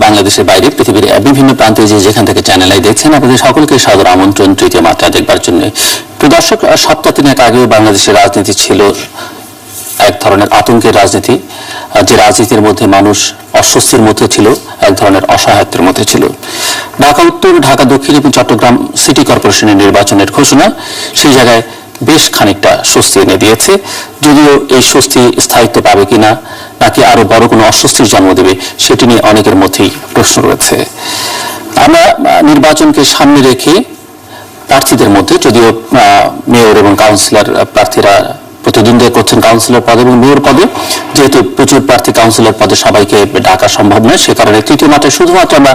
বাংলাদেশের বাইরে পৃথিবীর বিভিন্ন প্রান্তে যেখান থেকে চ্যানেল আই দেখছেন, আপনাদের সকলকে সাদর আমন্ত্রণ তৃতীয় মাত্রা দেখবার জন্য। প্রিয় দর্শক, সপ্তাহ তিনেক আগেও বাংলাদেশের রাজনীতি ছিল এক ধরনের আতঙ্কের রাজনীতি, যে রাজনীতির মধ্যে মানুষ অস্বস্তির মধ্যে ছিল, এক ধরনের অসহায়ত্বের মধ্যে ছিল। ঢাকা উত্তর, ঢাকা দক্ষিণ এবং চট্টগ্রাম সিটি কর্পোরেশনের নির্বাচনের ঘোষণা সেই জায়গায় বেশ খানিকটা স্বস্তি এনে দিয়েছে। যদিও এই স্বস্তি স্থায়িত্ব পাবে কিনা, নাকি আরো বড় কোনো অস্বস্তির জন্ম দেবে, সেটি নিয়ে অনেকের মধ্যেই প্রশ্ন রয়েছে। আমরা নির্বাচনকে সামনে রেখে প্রার্থীদের মধ্যে, যদিও মেয়র এবং কাউন্সিলর প্রার্থীরা প্রতিদ্বন্দ্বিতা করছেন কাউন্সিলর পদে এবং মেয়র পদে, যেহেতু প্রচুর প্রার্থী কাউন্সিলর পদে সবাইকে ডাকা সম্ভব নয়, সে কারণে তৃতীয় মাত্রায় শুধুমাত্র আমরা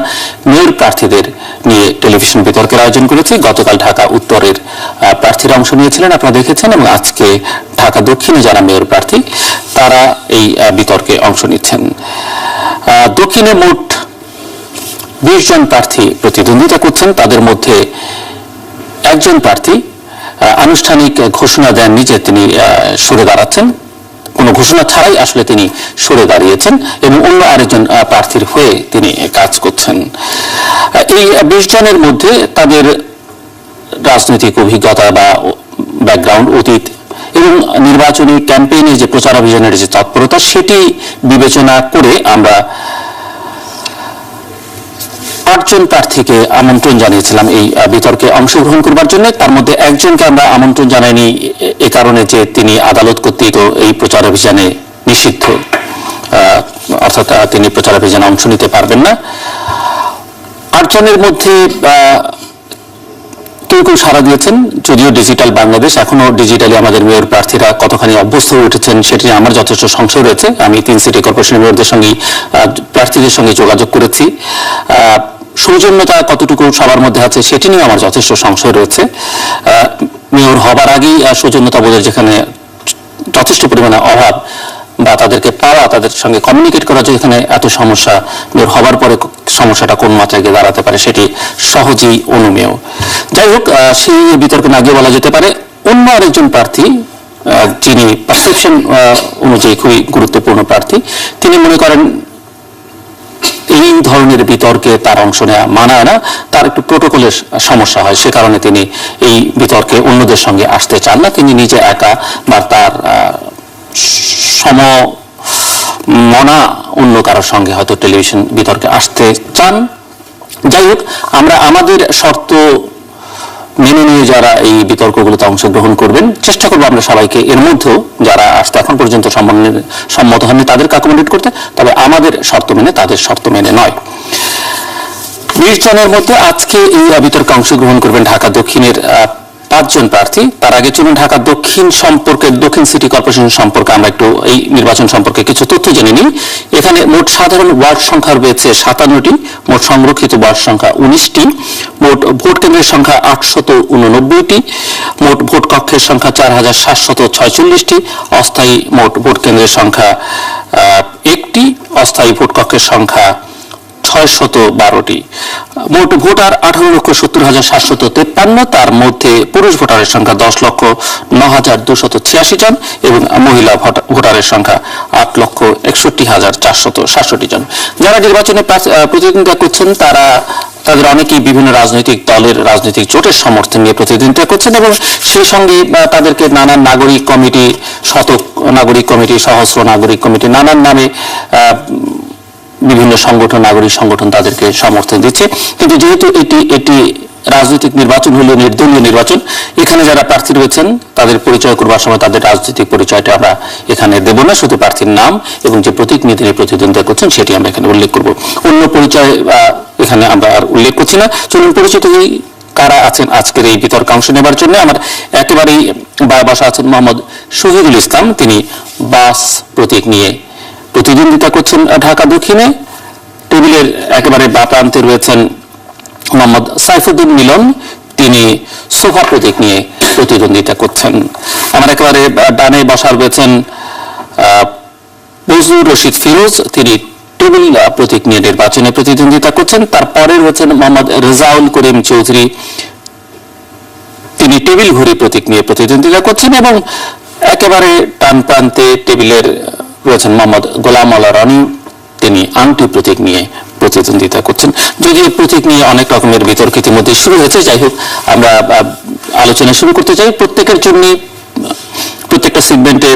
মেয়র প্রার্থীদের নিয়ে টেলিভিশন বিতর্কের আয়োজন করেছি। গতকাল ঢাকা উত্তরের প্রার্থীরা অংশ নিয়েছিলেন, আপনারা দেখেছেন, এবং আজকে ঢাকা দক্ষিণে যারা মেয়র প্রার্থী তারা এই বিতর্কে অংশ নিচ্ছেন। দক্ষিণে মোট 20 জন প্রার্থী প্রতিদ্বন্দ্বিতা করছেন। তাদের মধ্যে একজন প্রার্থী আনুষ্ঠানিক ঘোষণা দেননি যে তিনি সরে দাঁড়াচ্ছেন, কোনো ঘোষণা ছাড়াই আসলে তিনি সরে দাঁড়িয়েছেন এবং অন্য আরেকজন প্রার্থীর হয়ে তিনি কাজ করছেন। এই 20 জনের মধ্যে তাদের রাজনৈতিক অভিজ্ঞতা বা ব্যাকগ্রাউন্ড, অতীত এবং নির্বাচনী ক্যাম্পেইনে যে প্রচার অভিযানের যে তৎপরতা, সেটি বিবেচনা করে আমরা 8 জন প্রার্থীকে আমন্ত্রণ জানিয়েছিলাম এই বিতর্কে অংশগ্রহণ করবার জন্য। তার মধ্যে একজনকে আমরা আমন্ত্রণ জানাইনি এ কারণে যে তিনি আদালত কর্তৃক এই প্রচার অভিযানে নিষিদ্ধ, অর্থাৎ তিনি প্রচার অভিযানে অংশ নিতে পারবেন না। 8 জনের মধ্যে কেউ সাড়া দিয়েছেন, যদিও ডিজিটাল বাংলাদেশ, এখনো ডিজিটালি আমাদের মেয়র প্রার্থীরা কতখানি অভ্যস্ত হয়ে উঠেছেন সেটি আমার যথেষ্ট সংশয় রয়েছে। আমি 3 সিটি কর্পোরেশনের মেয়রদের সঙ্গে, প্রার্থীদের সঙ্গে যোগাযোগ করেছি। সৌজন্যতা কতটুকু সবার মধ্যে আছে সেটি নিয়ে আমার যথেষ্ট সংশয় রয়েছে। মেয়র হবার আগেই সৌজন্যতা বোধের যেখানে যথেষ্ট পরিমাণে অভাব, বা তাদেরকে পাওয়া, তাদের সঙ্গে কমিউনিকেট করা যেখানে এত সমস্যা, মেয়র হবার পরে সমস্যাটা কোন মাত্রায় গিয়ে দাঁড়াতে পারে সেটি সহজেই অনুমেয়। যাই হোক, সেই বিতর্কে না গিয়ে বলা যেতে পারে অন্য আরেকজন প্রার্থী, যিনি পারসেপশন অনুযায়ী খুবই গুরুত্বপূর্ণ প্রার্থী, তিনি মনে করেন এই ধরনের বিতর্কে তার অংশ নেওয়া মানায় না, তার একটু প্রোটোকলের সমস্যা হয়, সে কারণে তিনি এই বিতর্কে অন্যদের সঙ্গে আসতে চান না। তিনি নিজে একা বা তার সমমনা অন্য কারোর সঙ্গে হয়তো টেলিভিশন বিতর্কে আসতে চান। যাই হোক, আমরা আমাদের শর্ত মেনে নিয়ে যারা এই বিতর্কগুলোতে অংশগ্রহণ করবেন চেষ্টা করবো আমরা সবাইকে, এর মধ্যেও যারা আসতে এখন পর্যন্ত সম্মত হননি তাদেরকে অ্যাকোমোডেট করতে, তবে আমাদের শর্ত মেনে, তাদের শর্ত মেনে নয়। 20 জনের মধ্যে আজকে এই বিতর্কে অংশগ্রহণ করবেন ঢাকা দক্ষিণের 5 জন প্রার্থী। তার আগে চলুন ঢাকা দক্ষিণ সম্পর্কে, দক্ষিণ সিটি কর্পোরেশন সম্পর্কে আমরা একটু এই নির্বাচন সম্পর্কে কিছু তথ্য জেনে নিই। এখানে মোট সাধারণ ওয়ার্ড সংখ্যা রয়েছে 57টি, মোট সংরক্ষিত ওয়ার্ড সংখ্যা 19টি, মোট ভোট কেন্দ্রের সংখ্যা 889টি, মোট ভোট কক্ষের সংখ্যা 4746টি, অস্থায়ী মোট ভোট কেন্দ্রের সংখ্যা 1টি, অস্থায়ী ভোট কক্ষের সংখ্যা 612টি, মোট ভোটার 18,70,753, তার মধ্যে পুরুষ ভোটারের সংখ্যা 10,09,286 জন এবং মহিলা ভোটারের সংখ্যা 8,61,467 জন। যারা নির্বাচনে প্রতিদ্বন্দ্বিতা করছেন তাদের অনেকেই বিভিন্ন রাজনৈতিক দলের, রাজনৈতিক জোটের সমর্থন নিয়ে প্রতিদ্বন্দ্বিতা করছেন এবং সেই সঙ্গে তাদেরকে নানান নাগরিক কমিটি, শতক নাগরিক কমিটি, সহস্র নাগরিক কমিটি, নানান নামে বিভিন্ন সংগঠন, নাগরিক সংগঠন তাদেরকে সমর্থন দিচ্ছে। কিন্তু যেহেতু এটি রাজনৈতিক নির্বাচন হলেও নির্দলীয় নির্বাচন, এখানে যারা প্রার্থী রয়েছেন তাদের পরিচয় করবার সময় তাদের রাজনৈতিক পরিচয়টা আমরা এখানে দেব না, শুধু প্রার্থীর নাম এবং যে প্রতীক নিয়ে তিনি প্রতিদ্বন্দ্বিতা করছেন সেটি আমরা এখানে উল্লেখ করব। অন্য পরিচয় এখানে আমরা আর উল্লেখ করছি না। চলুন পরিচিত কারা আছেন আজকের এই বিতর্কে অংশ নেবার জন্য। আমার একেবারেই বসা আছেন মোহাম্মদ শহীদুল ইসলাম, তিনি বাস প্রতীক নিয়ে প্রতিদ্বন্দ্বিতা করছেন ঢাকা দক্ষিণে। টেবিলের একেবারে বা প্রান্তে রয়েছেন মোহাম্মদ সাইফুদ্দিন মিলন, তিনি সোফা প্রতীক নিয়ে প্রতিদ্বন্দ্বিতা করছেন। আমার একেবারে ডানে বসা রয়েছেন বজলুর রশিদ ফিরোজ, তিনি টেবিল প্রতীক নিয়ে নির্বাচনে প্রতিদ্বন্দ্বিতা করছেন। তারপরে রয়েছেন মোহাম্মদ রেজাউল করিম চৌধুরী, তিনি টেবিল ঘড়ি প্রতীক নিয়ে প্রতিদ্বন্দ্বিতা করছেন এবং একেবারে ডান প্রান্তে টেবিলের রয়েছেন মোহাম্মদ গোলাম আলা রানী, তিনি আংটি প্রতীক নিয়ে প্রতিদ্বন্দ্বিতা করছেন। যদিও প্রতীক নিয়ে অনেক রকমের বিতর্ক ইতিমধ্যে শুরু হয়েছে, যাই হোক আমরা আলোচনা শুরু করতে চাই। প্রত্যেকের জন্য প্রত্যেকটা সেগমেন্টে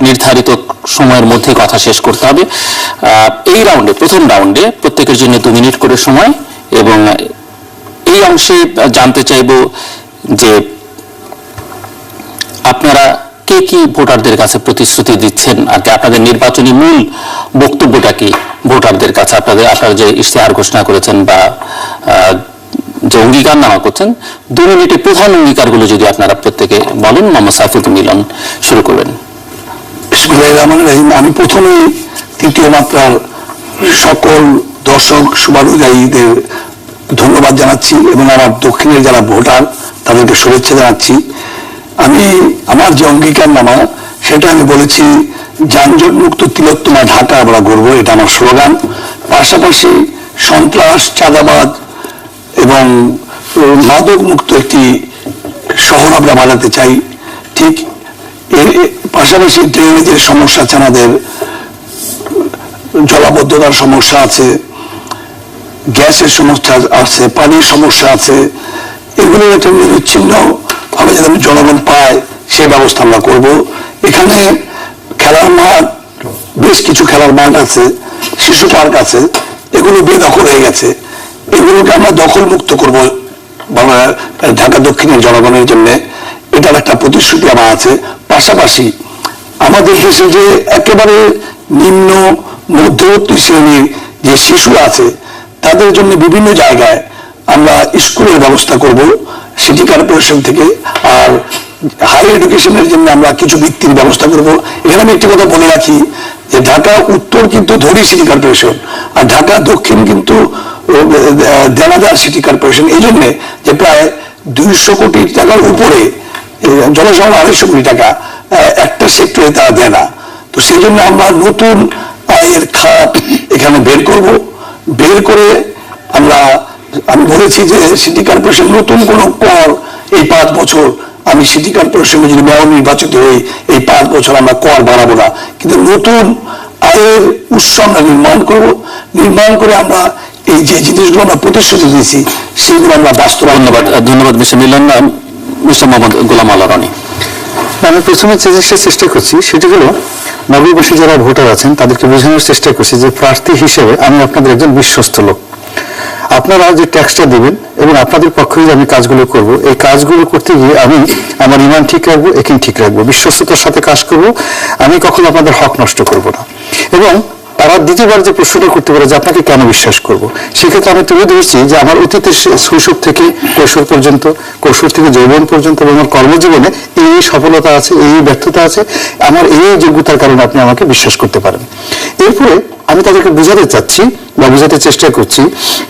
নির্ধারিত সময়ের মধ্যে কথা শেষ করতে হবে। এই রাউন্ডে, প্রথম রাউন্ডে প্রত্যেকের জন্য 2 মিনিট করে সময়, এবং এই অংশে জানতে চাইব যে আপনারা কে কি ভোটারদের কাছে প্রতিশ্রুতি দিচ্ছেন, আর কি আপনাদের নির্বাচনী মূল বক্তব্যটা কি ভোটারদের কাছে, আপনারা যে ইশতেহার ঘোষণা করেছেন বা যে অঙ্গীকারনামা করছেন, 2 মিনিটে প্রধান অঙ্গীকারগুলো যদি আপনারা প্রত্যেকে বলেন। মোহাম্মদ সাইফুদ্দিন মিলন শুরু করবেন। আমি প্রথমে তৃতীয় মাত্রার সকল দর্শক শুভানুযায়ীদের ধন্যবাদ জানাচ্ছি এবং আমার দক্ষিণের যারা ভোটার তাদেরকে শুভেচ্ছা জানাচ্ছি। আমি আমার যে অঙ্গীকারনামা সেটা আমি বলেছি, যানজট মুক্ত তিলোত্তমা ঢাকা আমরা গড়ব, এটা আমার স্লোগান। পাশাপাশি সন্ত্রাস, চাঁদাবাদ এবং মাদক মুক্ত একটি শহর আমরা বানাতে চাই। ঠিক এর পাশাপাশি ড্রেনেজের সমস্যা আছে, আমাদের জলাবদ্ধতার সমস্যা আছে, গ্যাসের সমস্যা আছে, পানির সমস্যা আছে। এগুলো একটা নিরবিচ্ছিন্ন ভাবে যাতে জনগণ পায় সেই ব্যবস্থা আমরা করব। এখানে খেলার মাঠ, বেশ কিছু খেলার মাঠ আছে, শিশু পার্ক আছে, এগুলো বেদখল হয়ে গেছে। এগুলোকে আমরা দখল মুক্ত করব ঢাকা দক্ষিণের জনগণের জন্য, এটার একটা প্রতিশ্রুতি আমার আছে। পাশাপাশি আমাদের দেশে যে একেবারে নিম্ন মধ্যবর্তী শ্রেণীর যে শিশু আছে তাদের জন্য বিভিন্ন জায়গায় আমরা স্কুলের ব্যবস্থা করব সিটি কর্পোরেশন থেকে, আর হায়ার এডুকেশনের জন্য আমরা কিছু বৃত্তির ব্যবস্থা করব। এখানে আমি একটি কথা বলে রাখি যে ঢাকা উত্তর কিন্তু ধরি সিটি কর্পোরেশন, আর ঢাকা দক্ষিণ কিন্তু দেনাদার সিটি কর্পোরেশন। এই জন্য যে প্রায় 200 কোটি টাকার উপরে জনসংখ্যা 250 কোটি টাকা একটা সেক্টরে তারা দেয় না। তো সেই জন্য আমরা নতুন আয়ের খাত এখানে বের করব। বের করে আমি বলেছি যে সিটি কর্পোরেশন নতুন কোন কর এই 5 বছর, আমি সিটি কর্পোরেশনে যদি মেয়র নির্বাচিত হই এই 5 বছর আমরা কর বাড়াবো না, কিন্তু নতুন আয়ের উৎস আমরা নির্মাণ করব। নির্মাণ করে আমরা এই যে জিনিসগুলো আমরা প্রতিশ্রুতি দিয়েছি সেগুলো আমরা বাস্তবায়ন। ধন্যবাদ মিস্টার মিলন। মিস্টার মোহাম্মদ গোলাম আলা রনি। আমি প্রথমে চেষ্টা করছি সেটি হলো নগরবাসী যারা ভোটার আছেন তাদেরকে বোঝানোর চেষ্টা করছি যে প্রার্থী হিসেবে আমি আপনাদের একজন বিশ্বস্ত লোক। আপনারা যে ট্যাক্সটা দেবেন এবং আপনাদের পক্ষে যে আমি কাজগুলো করব, এই কাজগুলো করতে গিয়ে আমি আমার ইমান ঠিক রাখবো, একিন ঠিক রাখবো, বিশ্বস্ততার সাথে কাজ করব। আমি কখনো আপনাদের হক নষ্ট করব না। এবং তারা দ্বিতীয়বার যে প্রশ্নটা করতে পারে যে আপনাকে কেন বিশ্বাস করব, সেক্ষেত্রে আমি তুলে ধরেছি যে আমার অতীতের শৈশব থেকে কৈশোর পর্যন্ত, কৈশোর থেকে যৌবন পর্যন্ত এবং আমার কর্মজীবনে এই সফলতা আছে, এই ব্যর্থতা আছে, আমার এই যোগ্যতার কারণে আপনি আমাকে বিশ্বাস করতে পারেন। এরপরে আমি তাদেরকে বোঝাতে চাচ্ছি বা বোঝাতে চেষ্টা করছি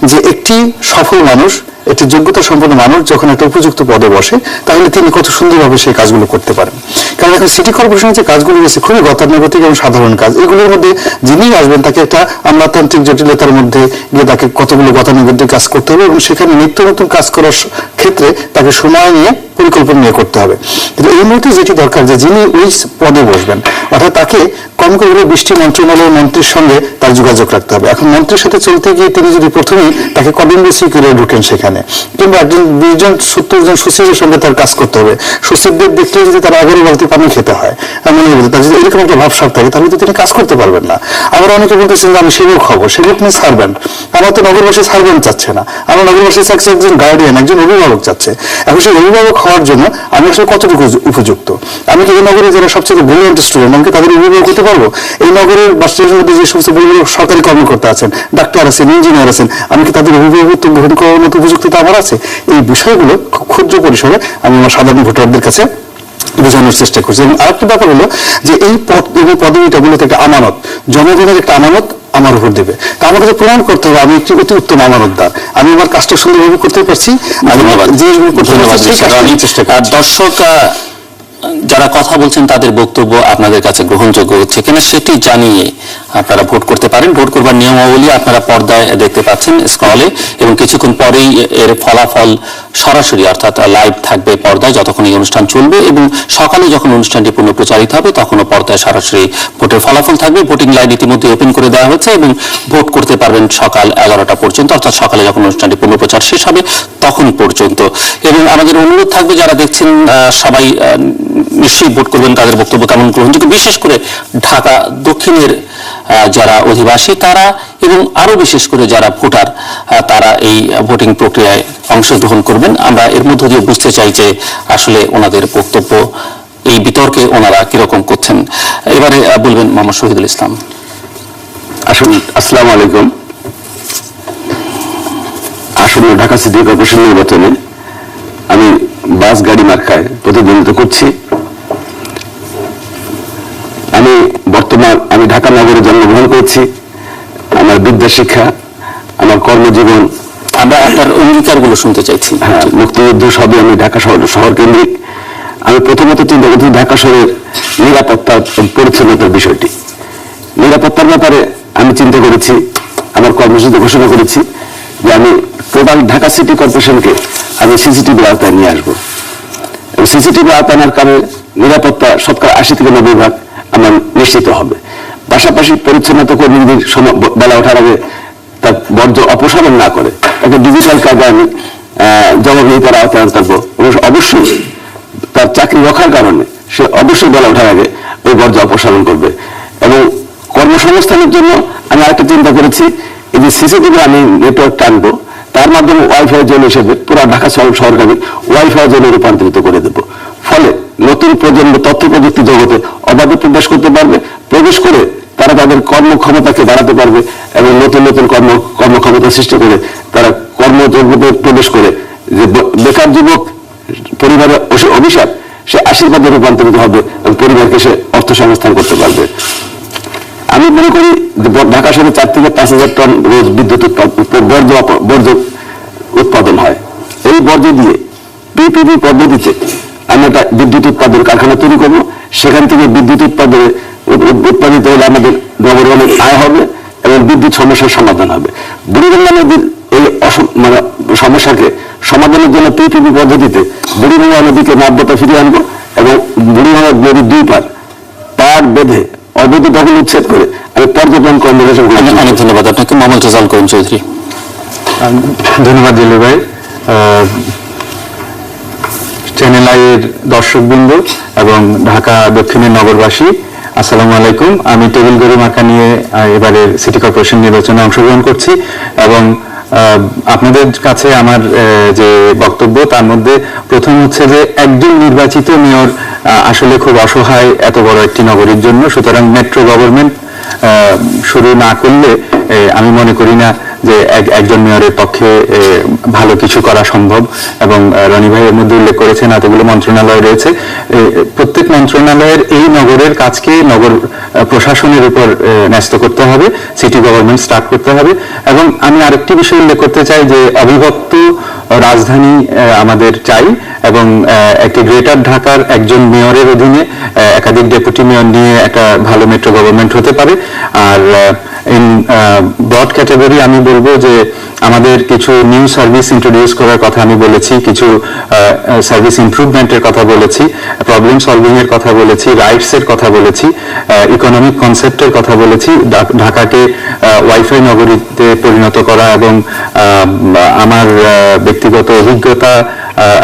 যে একটি সফল মানুষ, একটি যোগ্যতা সম্পন্ন মানুষ যখন একটা উপযুক্ত পদে বসে তাহলে তিনি কত সুন্দরভাবে সেই কাজগুলো করতে পারেন। কারণ এখন সিটি কর্পোরেশনের যে কাজগুলো রয়েছে খুবই গতানুগতিক এবং সাধারণ কাজ। এগুলোর মধ্যে যিনি আসবেন তাকে একটা আমলাতান্ত্রিক জটিলতার মধ্যে গিয়ে তাকে কতগুলো গতানুগতিক কাজ করতে হবে এবং সেখানে নিত্য নতুন কাজ করার ক্ষেত্রে তাকে সময় নিয়ে পরিকল্পনা নিয়ে করতে হবে। কিন্তু এই মুহূর্তে যেটি দরকার যে যিনি ওই পদে বসবেন অর্থাৎ তাকে কম করে 20টি মন্ত্রণালয়ের মন্ত্রীর সঙ্গে তার যোগাযোগ রাখতে হবে। এখন মন্ত্রীর সাথে চলতে গিয়ে তিনি যদি প্রথমেই তাকে কদিনবেশি করে ঢুকেন সেখানে, কিংবা একজন 20 জন 70 জন সচিবের সঙ্গে তার কাজ করতে হবে, সচিবদের দেখলে যদি তার আগের বাড়িতে পানি খেতে হয় এমন তার যদি এরকম একটা ভাবসাব থাকে তাহলে তো তিনি কাজ করতে পারবেন না। আবার অনেকে বলতেছেন যে আমি সেবক হবো, সেবক নিয়ে সার্ভেন্ট। আমার তো নগরবাসী সার্ভেন্ট চাচ্ছে না, আমার নগরবাসী চাচ্ছে একজন গার্ডিয়ান, একজন অভিভাবক চাচ্ছে। এখন সেই অভিভাবক হওয়ার জন্য আমি আসলে কতটুকু উপযুক্ত? আমি কি এই নগরের যারা সবচেয়ে ব্রিলিয়েন্ট স্টুডেন্ট আমি কি তাদের অভিভাবক হতে পারবো? এই নগরের বাস্তবের মধ্যে যে সমস্ত বড় বড় সরকারি কর্মকর্তা আছেন, ডাক্তার আছেন, ইঞ্জিনিয়ার আছেন, আমি কি তাদের অভিভাবকত্ব গ্রহণ করার মতো উপযুক্ততা আমার আছে? এই বিষয়গুলো খুব ক্ষুদ্র পরিসরে আমি আমার সাধারণ ভোটারদের কাছে বোঝানোর চেষ্টা করছি। এবং আরেকটা ব্যাপার হলো যে এই পদ এবং পদবিটা মূলত একটা আমানত, জনগণের একটা আমানত আমার উপর দেবে। তা আমাকে যে প্রমাণ করতে হবে আমি একটি অতি উত্তম আমানতদার, আমি আমার কাজটা সুন্দরভাবে করতে পারছি। দর্শক যারা কথা বলছেন তাদের বক্তব্য আপনাদের কাছে গ্রহণযোগ্য হচ্ছে কিনা সেটি জানিয়ে আপনারা ভোট করতে পারেন। ভোট করবার নিয়মাবলী আপনারা পর্দায় দেখতে পাচ্ছেন স্ক্রলে, এবং কিছুক্ষণ পরেই এর ফলাফল সরাসরি অর্থাৎ লাইভ থাকবে পর্দায় যতক্ষণ এই অনুষ্ঠান চলবে, এবং সকালে যখন অনুষ্ঠানটি পুনঃপ্রচারিত হবে তখনও পর্দায় সরাসরি ভোটের ফলাফল থাকবে। ভোটিং লাইন ইতিমধ্যে ওপেন করে দেওয়া হয়েছে এবং ভোট করতে পারবেন সকাল 11টা পর্যন্ত, অর্থাৎ সকালে যখন অনুষ্ঠানটি পুনঃপ্রচার শেষ হবে তখন পর্যন্ত। এবং আমাদের অনুরোধ থাকবে যারা দেখছেন সবাই নিশ্চয়ই ভোট করবেন, তাদের বক্তব্য কেমন গ্রহণযোগ্য, বিশেষ করে ঢাকা দক্ষিণের যারা অধিবাসী তারা, এবং আরো বিশেষ করে যারা ভোটার তারা এই ভোটিং প্রক্রিয়ায় অংশগ্রহণ করবেন। আমরা এর মধ্য দিয়ে বুঝতে চাই যে আসলে ওনাদের বক্তব্য এই বিতর্কে ওনারা কিরকম করছেন। এবারে বলবেন মোহাম্মদ শহীদুল ইসলাম। আসসালামু আলাইকুম। আসন্ন ঢাকা সিটি কর্পোরেশন নির্বাচনে আমি বাস গাড়ি মার্কায় প্রতিদ্বন্দ্বিতা করছি। আমি ঢাকা নগরে জন্মগ্রহণ করেছি। আমার বিদ্যা শিক্ষা, আমার কর্মজীবন, আমরা আপনার অঙ্গীকারগুলো শুনতে চাইছি। মুক্তিযুদ্ধ সবই আমি ঢাকা শহর কেন্দ্রিক। আমি প্রথমত চিন্তা করছি ঢাকা শহরের নিরাপত্তা পরিচ্ছন্নতার বিষয়টি। নিরাপত্তার ব্যাপারে আমি চিন্তা করেছি, আমার কর্মসূচি ঘোষণা করেছি যে আমি টোটাল ঢাকা সিটি কর্পোরেশনকে আমি সিসিটিভি আওতায় নিয়ে আসবো। সিসিটিভি আওতায় আনার কারণে নিরাপত্তা শতকরা 80 থেকে 90% আমার নিশ্চিত হবে। পাশাপাশি পরিচ্ছন্নতা কর্মীদের বেলা ওঠার আগে তার বর্জ্য অপসারণ না করে তাকে ডিজিটাল কাজে আমি জবাবদিহিতার আওতায় আনতে পারবো। অবশ্যই তার চাকরি রক্ষার কারণে সে অবশ্যই বেলা ওঠার আগে ওই বর্জ্য অপসারণ করবে। এবং কর্মসংস্থানের জন্য আমি আরেকটা চিন্তা করেছি, এই যে সিসিটিভি আমি নেটওয়ার্ক টানবো, তার মাধ্যমে ওয়াইফাই জোন হিসেবে পুরো ঢাকা শহরকে আমি ওয়াইফাই জোনে রূপান্তরিত করে দেবো। ফলে নতুন প্রজন্ম তথ্য প্রযুক্তি জগতে অবাধে প্রবেশ করতে পারবে, প্রবেশ করে তারা তাদের কর্মক্ষমতাকে বাড়াতে পারবে এবং নতুন নতুন কর্মক্ষমতা সৃষ্টি করে তারা কর্মজগতে প্রবেশ করে যে বেকার যুবক পরিবারের অভিশাপ সে আশীর্বাদে রূপান্তরিত হবে এবং পরিবারকে সে অর্থ সংস্থান করতে পারবে। আমি মনে করি ঢাকা শহরে 4 থেকে 5,000 টন রোজ বিদ্যুৎ বর্জ্য উৎপাদন হয়। এই বর্জ্য দিয়ে পিপিপি পদ্ধতিতে আমরা একটা বিদ্যুৎ উৎপাদন কারখানা তৈরি করবো। সেখান থেকে বিদ্যুৎ উৎপাদিত হলে আমাদের নগরে অনেক আয় হবে এবং বিদ্যুৎ সমস্যার সমাধান হবে। বুড়িগঙ্গা নদীর এই সমস্যাকে সমাধানের জন্য পিপিপি পদ্ধতিতে বুড়িগঙ্গা নদীকে নাব্যতা ফিরিয়ে আনবো এবং বুড়িগঙ্গা নদীর 2 পাড় বেঁধে অবৈধ দখল উচ্ছেদ করে আমি পর্যটন কর্মসূচি। অনেক ধন্যবাদ আপনাকে। মোহাম্মদ রেজাউল করিম চৌধুরী। ধন্যবাদ জিল্লু ভাই। চ্যানেল আইয়ের দর্শকবৃন্দ এবং ঢাকা দক্ষিণের নগরবাসী, আসসালামু আলাইকুম। আমি টেবিল গড়ি মার্কা নিয়ে এবারের সিটি কর্পোরেশন নির্বাচনে অংশগ্রহণ করছি এবং আপনাদের কাছে আমার যে বক্তব্য তার মধ্যে প্রথম হচ্ছে যে একজন নির্বাচিত মেয়র আসলে খুব অসহায় এত বড় একটি নগরীর জন্য। সুতরাং মেট্রো গভর্নমেন্ট শুরু না করলে আমি মনে করি না যে একজন মেয়রের পক্ষে ভালো কিছু করা সম্ভব। এবং রনি ভাই এর মধ্যে উল্লেখ করেছেন এতগুলো মন্ত্রণালয় রয়েছে, প্রত্যেক মন্ত্রণালয়ের এই নগরের কাজকে নগর প্রশাসনের উপর ন্যস্ত করতে হবে, সিটি গভর্নমেন্ট স্টার্ট করতে হবে। এবং আমি আরেকটি বিষয় উল্লেখ করতে চাই যে অবিভক্ত রাজধানী আমাদের চাই এবং একটি গ্রেটার ঢাকার একজন মেয়রের অধীনে একাধিক ডেপুটি মেয়র নিয়ে একটা ভালো মেট্রো গভর্নমেন্ট হতে পারে। আর ইন ব্রড ক্যাটাগরি আমি বলবো যে আমাদের কিছু নিউ সার্ভিস ইন্ট্রোডিউস করার কথা আমি বলেছি, কিছু সার্ভিস ইমপ্রুভমেন্টের কথা বলেছি, প্রবলেম সলভিং এর কথা বলেছি, রাইটস এর কথা বলেছি, ইকোনমিক কনসেপ্টের কথা বলেছি, ঢাকাকে ওয়াইফাই নগরীতে পরিণত করা এবং আমার ব্যক্তিগত অভিজ্ঞতা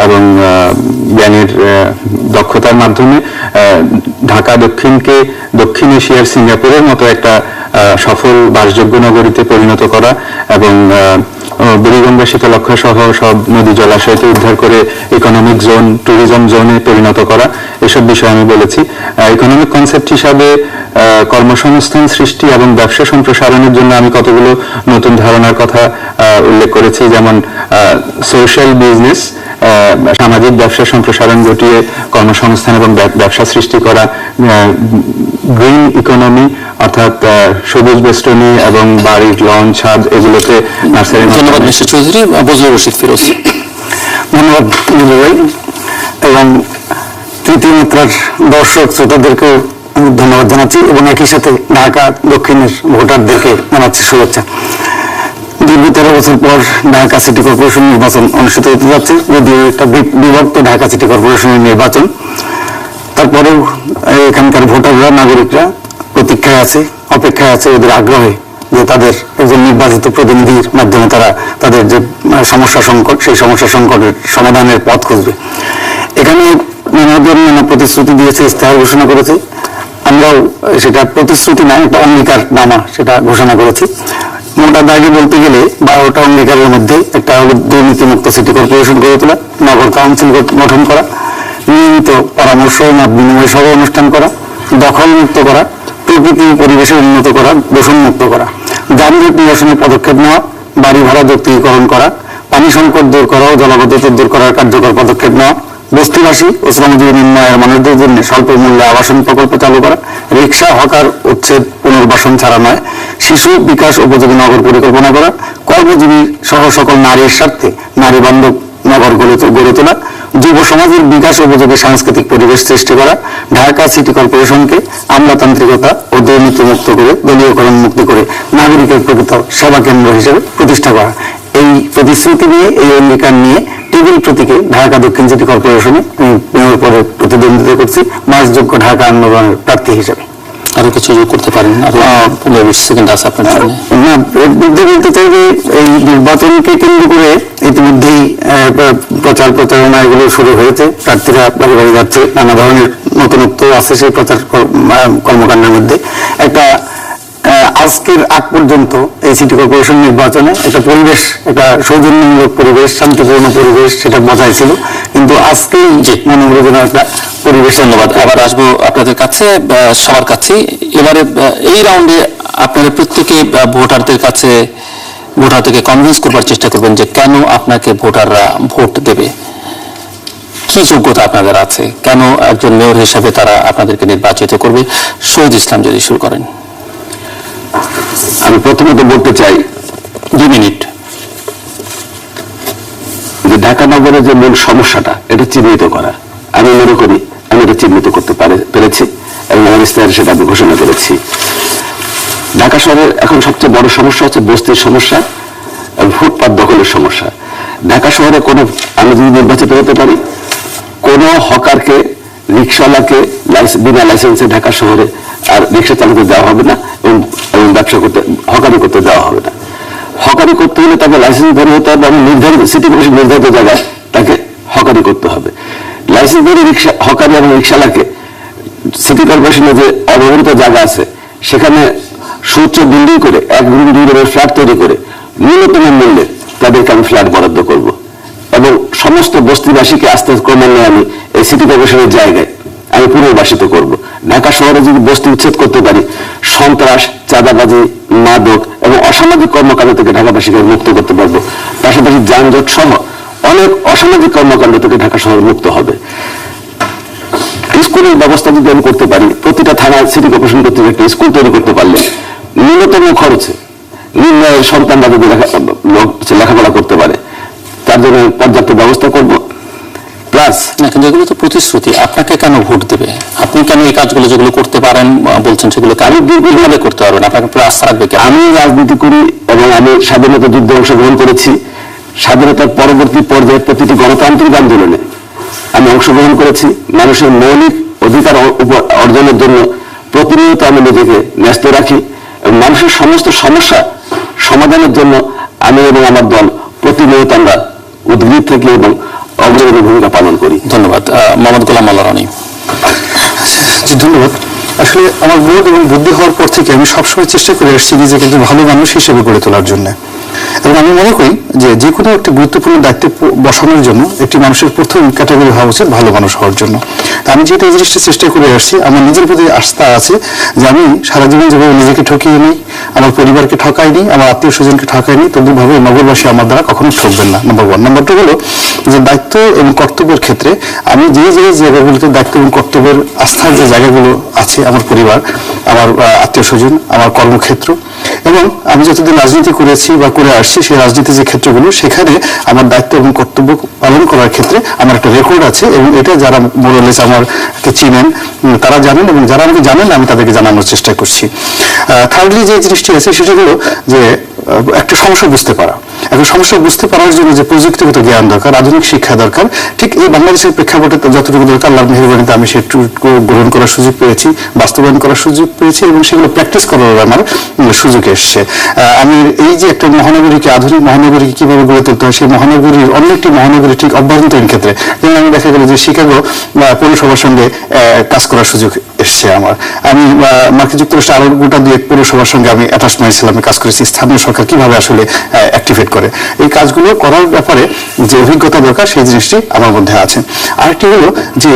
এবং জ্ঞানের দক্ষতার মাধ্যমে ঢাকা দক্ষিণকে দক্ষিণ এশিয়ার সিঙ্গাপুরের মতো একটা সফল বাসযোগ্য নগরীতে পরিণত করা এবং বুড়িগঙ্গা শীতলক্ষা সহ সব নদী জলাশয়কে উদ্ধার করে ইকোনমিক জোন, ট্যুরিজম জোনে পরিণত করা, এসব বিষয়ে আমি বলেছি। ইকোনমিক কনসেপ্ট হিসাবে কর্মসংস্থান সৃষ্টি এবং ব্যবসা সম্প্রসারণের জন্য আমি কতগুলো নতুন ধারণার কথা উল্লেখ করেছি, যেমন সোশ্যাল বিজনেস, সামাজিক ব্যবসা সম্প্রসারণ ঘটিয়ে কর্মসংস্থান এবং ব্যবসা সৃষ্টি করা, গ্রিন ইকোনমি অর্থাৎ সবুজ বেষ্টনী এবং বাড়ির লন, ছাদ এগুলোতে নার্সারি। ধন্যবাদ মিস্টার চৌধুরী। বজলুর রশিদ ফিরোজ। ধন্যবাদ এবং তৃতীয় মাত্রার দর্শক শ্রোতাদেরকেও আমি ধন্যবাদ জানাচ্ছি এবং একই সাথে ঢাকা দক্ষিণের ভোটারদেরকে জানাচ্ছি শুভেচ্ছা। দীর্ঘ 13 বছর পর ঢাকা সিটি কর্পোরেশন নির্বাচন অনুষ্ঠিত হতে যাচ্ছে, যদিও একটা বিভক্ত ঢাকা সিটি কর্পোরেশনের নির্বাচন। তারপরেও এখানকার ভোটাররা, নাগরিকরা প্রতীক্ষায় আছে, অপেক্ষায় আছে, ওদের আগ্রহে যে তাদের একজন নির্বাচিত প্রতিনিধির মাধ্যমে তারা তাদের যে সমস্যা সংকট, সেই সমস্যা সংকটের সমাধানের পথ খুঁজবে। এখানে নানা প্রতিশ্রুতি দিয়েছে, ইস্তেহার ঘোষণা করেছে। আমরাও সেটা প্রতিশ্রুতি না, একটা অঙ্গীকার নামা সেটা ঘোষণা করেছি। মোটা দাগে বলতে গেলে 12টা অঙ্গীকারের মধ্যে একটা হলো দুর্নীতিমুক্ত সিটি কর্পোরেশন গড়ে তোলা, নগর কাউন্সিল গঠন করা, নিয়মিত পরামর্শ মত বিনিময় সভা অনুষ্ঠান করা, দখল মুক্ত করা, প্রকৃতি পরিবেশের উন্নত করা, দূষণ মুক্ত করা, যানজট নিরসনের পদক্ষেপ নেওয়া, বাড়ি ভাড়া যৌক্তিকরণ করা, পানি সংকট দূর করা ও জলাবদ্ধতা দূর করার কার্যকর পদক্ষেপ নেওয়া, বস্তিবাসী ও শ্রমজীবী নিম্ন আয়ের মানুষদের জন্য স্বল্প মূল্যে আবাসন প্রকল্প চালু করা, রিক্সা হকার উচ্ছেদ পুনর্বাসন ছাড়া নয়, শিশু বিকাশ উপযোগী নগর পরিকল্পনা করা, কর্মজীবী সহ সকল নারীর স্বার্থে নারী বান্ধব নগর গড়ে তোলা, যুব সমাজের বিকাশ উপযোগী সাংস্কৃতিক পরিবেশ সৃষ্টি করা, ঢাকা সিটি কর্পোরেশনকে আমলাতান্ত্রিকতা ও দুর্নীতি মুক্ত করে, দলীয়করণ মুক্ত করে নাগরিকের প্রকৃত সেবা কেন্দ্র হিসেবে প্রতিষ্ঠা করা। এই প্রতিশ্রুতি নিয়ে, এই অঙ্গীকার নিয়ে টেবিল প্রতীকে ঢাকা দক্ষিণ সিটি কর্পোরেশনে মেয়র পদে প্রতিদ্বন্দ্বিতা করছি, বাসযোগ্য ঢাকা আন্দোলনের প্রার্থী হিসেবে। আরো কিছু যোগ করতে পারেন? 15-20 সেকেন্ড আছে আপনার জন্য। না, বলতে চাই যে এই নির্বাচনকে কেন্দ্র করে ইতিমধ্যেই প্রচার প্রচারণা এগুলো শুরু হয়েছে, প্রার্থীরা বাড়ি বাড়ি যাচ্ছে, নানা ধরনের নতুনত্ব আছে সেই প্রচার কর্মকাণ্ডের মধ্যে। একটা আজকের আগ পর্যন্ত এই সিটি কর্পোরেশন নির্বাচনে একটা পরিবেশ, একটা সৌজন্যমূলক পরিবেশ, শান্তিপূর্ণ পরিবেশ সেটা বজায় ছিল, কিন্তু আজকেই মনে হলো যেন একটা পরিবেশ। ধন্যবাদ। আবার আসবো আপনাদের কাছে, সবার কাছে। এবারে এই রাউন্ডে আপনারা প্রত্যেকে ভোটারদেরকে কনভিন্স করবার চেষ্টা করবেন যে কেন আপনাকে ভোটাররা ভোট দেবে, কি যোগ্যতা আপনাদের আছে, কেন একজন মেয়র হিসাবে তারা আপনাদেরকে নির্বাচিত করবে। শহীদ ইসলাম যদি শুরু করেন। আমি প্রথমত বলতে চাই 2 মিনিট। যে ঢাকা নগরের যে মূল সমস্যাটা, এটা চিহ্নিত করা। আমি মনে করি আমি এটা চিহ্নিত করতে পেরেছি এবং আমার ইস্তেহারে সেটা আমি ঘোষণা করেছি। ঢাকা শহরের এখন সবচেয়ে বড় সমস্যা হচ্ছে বস্তির সমস্যা এবং ফুটপাত দখলের সমস্যা। ঢাকা শহরে আমি যদি নির্বাচিত হতে পারি, কোনো হকারকে, রিক্সাওয়ালাকে বিনা লাইসেন্সে ঢাকা শহরে আর রিক্সা চালাতে দেওয়া হবে না এবং ব্যবসা করতে, হকারি করতে দেওয়া হবে না। হকারি করতে হলে তাকে লাইসেন্স ধরে হতে হবে এবং নির্ধারিত সিটি কর্পোরেশন নির্ধারিত জায়গায় তাকে হকারি করতে হবে। লাইসেন্স ধরে হকারি এবং রিক্সাওয়ালাকে সিটি কর্পোরেশনের যে অব্যবহৃত জায়গা আছে সেখানে সুউচ্চ বিল্ডিং করে 1 রুম 2 রুমের ফ্ল্যাট তৈরি করে ন্যূনতম মূল্যে তাদেরকে আমি ফ্ল্যাট বরাদ্দ করব এবং সমস্ত বস্তিবাসীকে আস্তে আস্তে ক্রমান্বয়ে আমি এই সিটি কর্পোরেশনের জায়গায় আমি পুনর্বাসিত করব। ঢাকা শহরে যদি বস্তি উচ্ছেদ করতে পারি, সন্ত্রাস, চাঁদাবাজি, মাদক এবং অসামাজিক কর্মকাণ্ড থেকে ঢাকাবাসীকে মুক্ত করতে পারবো। পাশাপাশি যানজট সহ অনেক অসামাজিক কর্মকাণ্ড থেকে ঢাকা শহর মুক্ত হবে। স্কুলের ব্যবস্থা যদি আমি করতে পারি, প্রতিটা থানায় সিটি কর্পোরেশন কর্তৃক একটা স্কুল তৈরি করতে পারলে ন্যূনতম খরচে নিম্ন আয়ের সন্তানরা যদি লেখাপড়া করতে পারে, তার জন্য পর্যাপ্ত ব্যবস্থা করব। প্লাস কিন্তু এগুলো তো প্রতিশ্রুতি, আপনাকে কেন ভোট দেবে? আপনি কেন এই কাজগুলো যেগুলো করতে পারেন বলছেন সেগুলোকে আমি দীর্ঘভাবে করতে পারবেন? আপনাকে পুরো আস্থা রাখবে কেন? আমি রাজনীতি করি এবং আমি স্বাধীনতা যুদ্ধে অংশগ্রহণ করেছি। স্বাধীনতার পরবর্তী পর্যায়ে প্রতিটি গণতান্ত্রিক আন্দোলনে আমি অংশগ্রহণ করেছি। মানুষের মৌলিক অধিকার অর্জনের জন্য প্রতিনিয়ত আমি নিজেকে ব্যস্ত রাখি এবং মানুষের সমস্ত সমস্যা সমাধানের জন্য আমি এবং আমার দল প্রতিনিয়ত আমরা উদ্গ্রীব থাকি এবং অগ্রণী ভূমিকা পালন করি। ধন্যবাদ। মোহাম্মদ গোলাম আল্লাহ রানী। ধন্যবাদ। আসলে আমার বোধ এবং বুদ্ধি হওয়ার পর থেকে আমি সবসময় চেষ্টা করে এসেছি নিজেকে একজন ভালো মানুষ হিসেবে গড়ে তোলার জন্য, এবং আমি মনে করি যে কোনো একটি গুরুত্বপূর্ণ দায়িত্বে বসানোর জন্য একটি মানুষের প্রথম ক্যাটাগরি হওয়া উচিত ভালো মানুষ হওয়ার জন্য। আমি যেটা এই জিনিসটা চেষ্টা করে আসছি, আমার নিজের প্রতি আস্থা আছে যে আমি সারা জীবন যেভাবে নিজেকে ঠকিয়ে নিই, আমার পরিবারকে ঠকাইনি, আমার আত্মীয় স্বজনকে ঠকাইনি, তদ্রুপভাবে নগরবাসী আমার দ্বারা কখনো ঠকবেন না। নাম্বার 1। নাম্বার 2 হলো যে দায়িত্ব এবং কর্তব্যের ক্ষেত্রে আমি যে জায়গাগুলোতে দায়িত্ব এবং কর্তব্যের আস্থার যে জায়গাগুলো আছে, আমার পরিবার, আমার আত্মীয় স্বজন, আমার কর্মক্ষেত্র, এবং আমি যতদিন রাজনীতি করেছি বা করে আসছি সেই রাজনীতির যে ক্ষেত্রগুলো সেখানে আমার দায়িত্ব এবং কর্তব্য পালন করার ক্ষেত্রে আমার একটা রেকর্ড আছে, এবং এটা যারা মোরালেস আমাকে চিনেন তারা জানেন, এবং যারা আমাকে জানেন আমি তাদেরকে জানানোর চেষ্টা করছি। থার্ডলি যে জিনিসটি আছে সেটা হলো যে একটা সমস্যা বুঝতে পারা। একটা সমস্যা বুঝতে পারার জন্য যে প্রযুক্তিগত জ্ঞান দরকার, আধুনিক শিক্ষা দরকার, ঠিক এই বাংলাদেশের প্রেক্ষাপটে যতটুকু দরকার আল্লাহর মেহেরবানিতে আমি সেটুকু গ্রহণ করার সুযোগ পেয়েছি, বাস্তবায়ন করার সুযোগ পেয়েছি, এবং সেগুলো প্র্যাকটিস করার আমার সুযোগ এসছে। আমি এই যে একটা মহানগরীকে, আধুনিক মহানগরীকে কিভাবে গড়ে তুলতে হয়, সেই মহানগরীর অন্য একটি মহানগরী ঠিক অভ্যন্তরীণ ক্ষেত্রে যেমন আমি দেখা গেল যে শিকাগো পৌরসভার সঙ্গে কাজ করার সুযোগ এসছে আমার। আমি মার্কিন যুক্তরাষ্ট্রে আরো গোটা দুই পৌরসভার সঙ্গে আমি অ্যাটাচমেন্ট ছিলাম, কাজ করেছি স্থানীয় সরকার কিভাবে আসলে অ্যাক্টিভেট করে। এই কাজগুলো করার ব্যাপারে যে অভিজ্ঞতা দরকার সেই জিনিসটি আমার মধ্যে আছে। আরেকটি হলো যে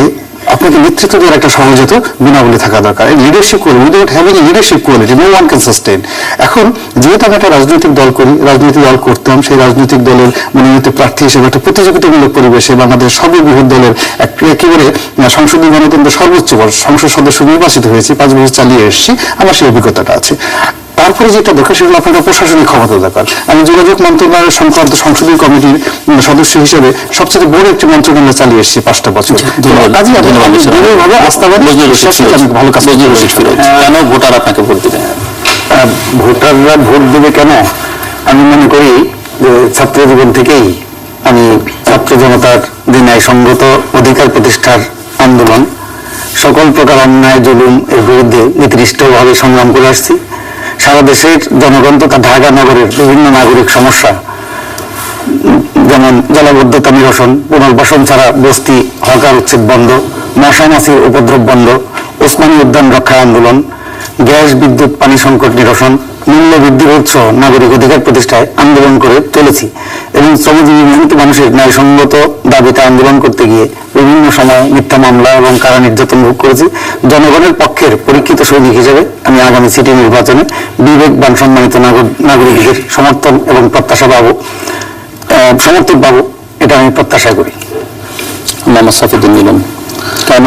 আপনাকে নেতৃত্ব দেওয়ার একটা সহজাত গুণাবলী থাকা দরকার। Leadership quality, without having leadership quality no one can sustain. এখন যেহেতু আমি একটা রাজনৈতিক দল করি, রাজনৈতিক দল করতাম, সেই রাজনৈতিক দলের মনোনীত প্রার্থী হিসেবে একটা প্রতিযোগিতামূলক পরিবেশে বাংলাদেশ সর্ববৃহৎ দলের একেবারে সংসদীয় গণতন্ত্রের সর্বোচ্চ সংসদ সদস্য নির্বাচিত হয়েছি, 5 বছর চালিয়ে এসেছি, আমার সেই অভিজ্ঞতাটা আছে। তারপরে যেটা দরকার সেগুলো আপনার প্রশাসনিক ক্ষমতা দরকার। আমি যোগাযোগ মন্ত্রণালয়ের সংক্রান্ত সংসদীয় কমিটির সদস্য হিসেবে সবচেয়ে বড় একটি মন্ত্রণালয় চালিয়ে এসেছি 5টা বছর। দৃঢ়ভাবে আস্থাবাদী, আমি ভালো কাজ করতে পেরেছি। কেন ভোটার আপনাকে ভোট দিবে? ভোটাররা ভোট দেবে কেন? আমি মনে করি যে ছাত্র জীবন থেকেই আমি ছাত্র জনতার যে ন্যায়সঙ্গত অধিকার প্রতিষ্ঠার আন্দোলন, সকল প্রকার অন্যায় জুলুম এর বিরুদ্ধে নির্দিষ্টভাবে সংগ্রাম করে আসছি। সারা দেশের জনগণ তথা ঢাকা নগরের বিভিন্ন নাগরিক সমস্যা, যেমন জলাবদ্ধতা নিরসন, পুনর্বাসন ছাড়া বস্তি হকার উচ্ছেদ বন্ধ, মশা মাছির উপদ্রব বন্ধ, ওসমানী উদ্যান রক্ষা আন্দোলন, গ্যাস বিদ্যুৎ পানি সংকট নিরসন, মূল্য বৃদ্ধির উৎস নাগরিক অধিকার প্রতিষ্ঠায় আন্দোলন করে চলেছি। এবং শ্রমজীবী মেহনতি মানুষের ন্যায়সঙ্গত দাবিতে আন্দোলন করতে গিয়ে বিভিন্ন সময় মিথ্যা মামলা এবং কারা নির্যাতন ভোগ করেছি। জনগণের পক্ষের পরীক্ষিত সৈনিক হিসেবে আমি আগামী সিটি নির্বাচনে বিবেকবান সম্মানিত নাগরিকদের সমর্থন এবং প্রত্যাশা পাবো, সমর্থন পাবো, এটা আমি প্রত্যাশা করি। মোহাম্মদ সাফিউদ্দিন মিলন, কেন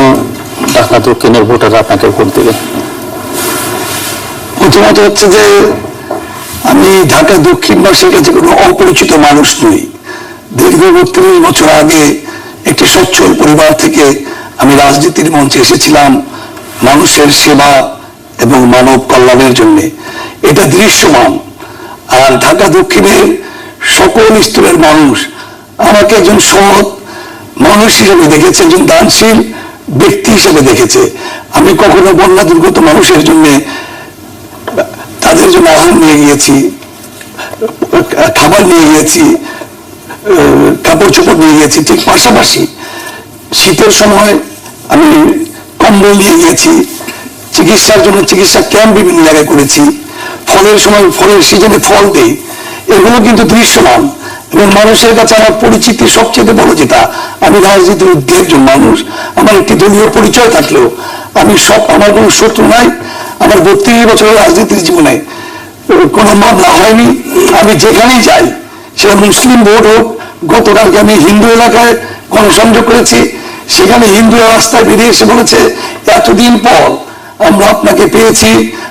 ঢাকা দক্ষিণের ভোটাররা আপনাকে ভোট দেবে? প্রথমত হচ্ছে যে আমি ঢাকা দক্ষিণবাসীর কাছে কোনো অপরিচিত মানুষ নই। দীর্ঘ 32 বছর আগে একটি সচ্ছল পরিবার থেকে আমি রাজনীতির মঞ্চে এসেছিলাম মানুষের সেবা এবং মানব কল্যাণের জন্য। এটা দৃশ্যমান। আর ঢাকা দক্ষিণের সকল স্তরের মানুষ আমাকে একজন সৎ মানুষ হিসেবে দেখেছে, একজন দানশীল ব্যক্তি হিসেবে দেখেছে। আমি কখনো বন্যা দুর্গত মানুষের জন্য তাদের জন্য আহার নিয়ে গিয়েছি, খাবার নিয়ে গিয়েছি, কাপড় চোপড় নিয়ে গিয়েছি। ঠিক পাশাপাশি শীতের সময় আমি কম্বল নিয়ে গিয়েছি, চিকিৎসার জন্য চিকিৎসা ক্যাম্প বিভিন্ন জায়গায় করেছি, ফলের সময় ফলের সিজনে ফল দেই। এগুলো কিন্তু দৃশ্যমান এবং মানুষের কাছে আমার পরিচিতি সবচেয়ে বড় যেটা, আমি রাজনীতির ঊর্ধ্বে একজন মানুষ। আমার একটি দলীয় পরিচয় থাকলেও আমি আমার কোনো শত্রু নাই। আমার 32 বছরের রাজনীতির জীবনে কোনো মামলা হয়নি। আমি যেখানেই যাই, সেটা মুসলিম ভোট হোক, গতকালকে আমি হিন্দু এলাকায় গণসংযোগ করেছি, সেখানে হিন্দুরা রাস্তায় বেরিয়ে এসে বলেছে এতদিন পর আমরা আপনাকে পেয়েছি,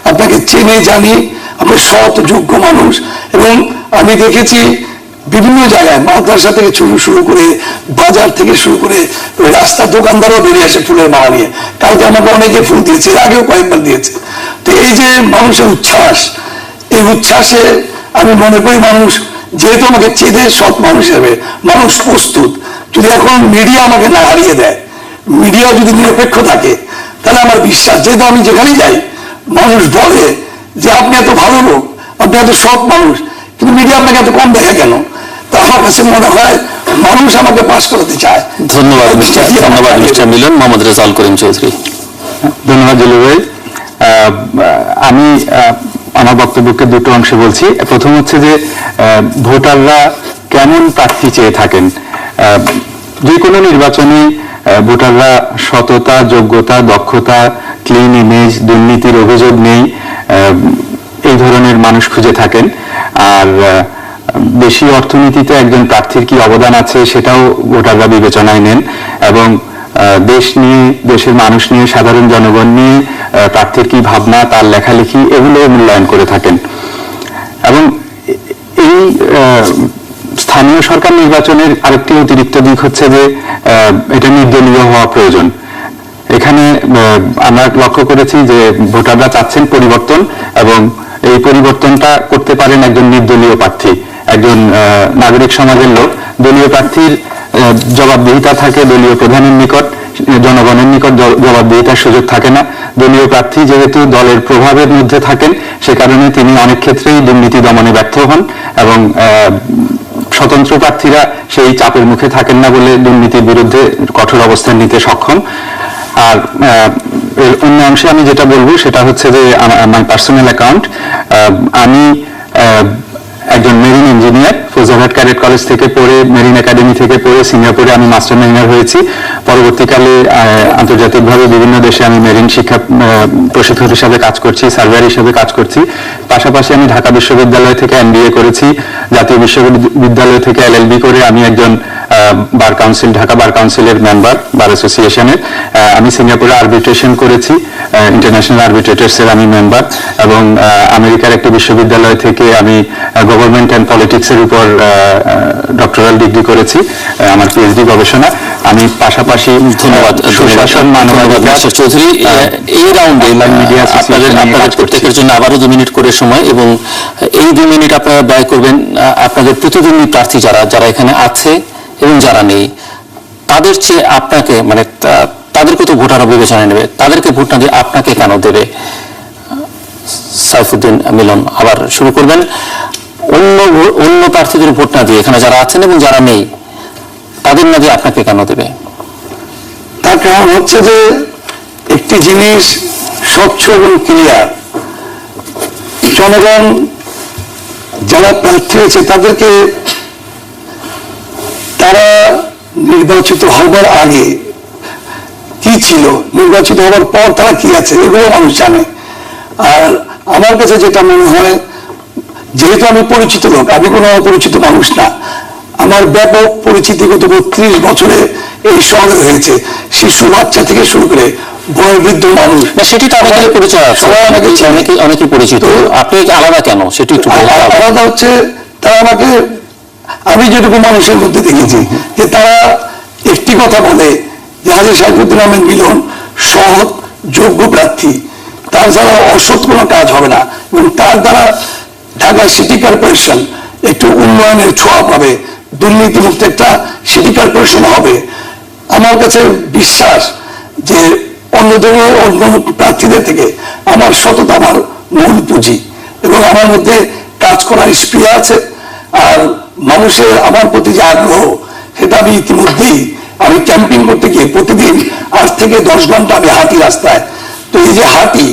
আপনাকে চেনে জানি, আপনি সৎ যোগ্য মানুষ। এবং আমি দেখেছি বিভিন্ন জায়গায় মাদ্রাসা থেকে শুরু করে বাজার থেকে শুরু করে রাস্তার দোকানদারও বেরিয়ে আসে ফুলের মালা নিয়ে। কালকে আমাকে অনেকে ফুল দিয়েছে, আগেও কয়েকবার দিয়েছে। তো এই যে মানুষের উচ্ছ্বাস, এই উচ্ছ্বাসে আমি মনে করি মানুষ যেহেতু আমাকে চেনে সৎ মানুষ হিসেবে, মানুষ প্রস্তুত। যদি এখন মিডিয়া আমাকে না হারিয়ে দেয়, মিডিয়া যদি নিরপেক্ষ থাকে, তাহলে আমার বিশ্বাস, যেহেতু আমি যেখানেই যাই মানুষ বলে যে আপনি এত ভালো লোক, আপনি এত সৎ মানুষ, কিন্তু মিডিয়া আপনাকে এত কম দেখে কেন? তা আমার কাছে মনে হয় মানুষ আমাকে পাস করাতে চায়। ধন্যবাদ মিস্টার মিলন। মোহাম্মদ রেজাউল করিম চৌধুরী। ধন্যবাদ জলি ভাই। আমি আমার বক্তব্যকে দুটো অংশে বলছি। প্রথম হচ্ছে যে ভোটাররা কেমন প্রার্থী চেয়ে থাকেন। যে কোনো নির্বাচনে ভোটাররা সততা, যোগ্যতা, দক্ষতা, ক্লিন ইমেজ, দুর্নীতির অভিযোগ নেই, এই ধরনের মানুষ খুঁজে থাকেন। আর দেশীয় অর্থনীতিতে একজন প্রার্থীর কি অবদান আছে সেটাও ভোটাররা বিবেচনায় নেন এবং দেশ নিয়ে, দেশের মানুষ নিয়ে, সাধারণ জনগণ নিয়ে প্রার্থীর কি ভাবনা, তার লেখালেখি, এগুলো মূল্যায়ন করে থাকেন। এবং এই স্থানীয় সরকার নির্বাচনের আরেকটি অতিরিক্ত দিক হচ্ছে যে এটা নির্দলীয় হওয়া প্রয়োজন। এখানে আমরা লক্ষ্য করেছি যে ভোটাররা চাচ্ছেন পরিবর্তন, এবং এই পরিবর্তনটা করতে পারেন একজন নির্দলীয় প্রার্থী, একজন নাগরিক সমাজের লোক। দলীয় প্রার্থীর জবাবদিহিতা থাকে দলীয় প্রধানের নিকট, জনগণের নিকট জবাবদিহিতার সুযোগ থাকে না। দলীয় প্রার্থী যেহেতু দলের প্রভাবের মধ্যে থাকেন, সে কারণে তিনি অনেক ক্ষেত্রেই দুর্নীতি দমনে ব্যর্থ হন, এবং স্বতন্ত্র প্রার্থীরা সেই চাপের মুখে থাকেন না বলে দুর্নীতির বিরুদ্ধে কঠোর অবস্থান নিতে সক্ষম। আর অন্য অংশে আমি যেটা বলবো সেটা হচ্ছে যে আমার পার্সোনাল অ্যাকাউন্ট, আমি একজন marine engineer, Faujdarhat cadet college থেকে পড়ে, মেরিন একাডেমি থেকে পড়ে সিঙ্গাপুরে আমি মাস্টার মেরিনার হয়েছি। পরবর্তীকালে আন্তর্জাতিকভাবে বিভিন্ন দেশে আমি মেরিন শিক্ষা প্রশিক্ষক হিসাবে কাজ করছি, সার্ভেয়ার হিসাবে কাজ করছি। পাশাপাশি আমি ঢাকা বিশ্ববিদ্যালয় থেকে MBA করেছি, জাতীয় বিশ্ববিদ্যালয় থেকে LLB করে আমি একজন বার কাউন্সিল, ঢাকা বার কাউন্সিলের মেম্বার, বার অ্যাসোসিয়েশনের। আমি সিঙ্গাপুরে আরবিট্রেশন করেছি, ইন্টারন্যাশনাল আরবিট্রেটার্সের আমি মেম্বার, এবং আমেরিকার একটি বিশ্ববিদ্যালয় থেকে আমি গভর্নমেন্ট অ্যান্ড পলিটিক্সের উপর ডক্টরাল ডিগ্রি করেছি, আমার PhD গবেষণা। আমি পাশাপাশি ধন্যবাদ সুশাসন, মানবাধিকার চৌধুরী। এই রাউন্ডে আপনাদের প্রত্যেকের জন্য আবারও 2 মিনিট করে সময়, এবং এই 2 মিনিট আপনারা ব্যয় করবেন আপনাদের প্রতিদ্বন্দ্বী প্রার্থী যারা এখানে আছে এবং যারা নেই, তাদের চেয়ে আপনাকে, মানে তাদেরকে তো ভোটাররা বিবেচনায় নেবে, তাদেরকে ভোট না দিয়ে আপনাকে কেন দেবে? সাইফুদ্দিন মিলন, আবার শুরু করবেন। অন্য প্রার্থীদের ভোট না দিয়ে এখানে যারা আছেন এবং যারা নেই, তাদের না দিয়ে আপনাকে কেন দেবে? তার কারণ হচ্ছে যে একটি জিনিস স্বচ্ছ এবং ক্লিয়ার। জনগণ যারা প্রার্থী হয়েছে তাদেরকে, তারা নির্বাচিত হবার আগে কি ছিল, নির্বাচিত হবার পর তারা কি আছে, এগুলো মানুষ জানে। আর আমার কাছে যেটা মনে হয়, যেহেতু আমি পরিচিত লোক, আমি কোনো অপরিচিত মানুষ না, আমার ব্যাপক পরিচিতি গত 32 বছরে এই শহরে হয়েছে, শিশু বাচ্চা থেকে শুরু করে বয়োবৃদ্ধ মানুষ। না, সেটি তো আমাদের পরিচয় আছে, অনেকে পরিচিত। আপনি আলাদা কেন সেটি একটু আলাদা হচ্ছে, তারা আমাকে, আমি যেটুকু মানুষের মধ্যে দেখেছি যে তারা একটি কথা বলে যে হাজী সাইফুদ্দিন আহমেদ মিলন সৎ, যোগ্য প্রার্থী, তার দ্বারা অসৎ কোনো কাজ হবে না, এবং তার দ্বারা ঢাকা সিটি কর্পোরেশন একটু উন্নয়নের ছোঁয়া পাবে, দুর্নীতিমুক্ত একটা সিটি কর্পোরেশন হবে। আমার কাছে বিশ্বাস যে অন্য প্রার্থীদের থেকে আমার সততা আমার মূল পুঁজি, এবং আমার মধ্যে কাজ করার স্পৃহা আছে। আর মানুষের আমার প্রতি যে আগ্রহ, সেটা আমি ইতিমধ্যেই, আমি ক্যাম্পিং করতে গিয়ে প্রতিদিন 8 থেকে 10 ঘন্টা আমি হাঁটি রাস্তায়। তো এই যে হাঁটি,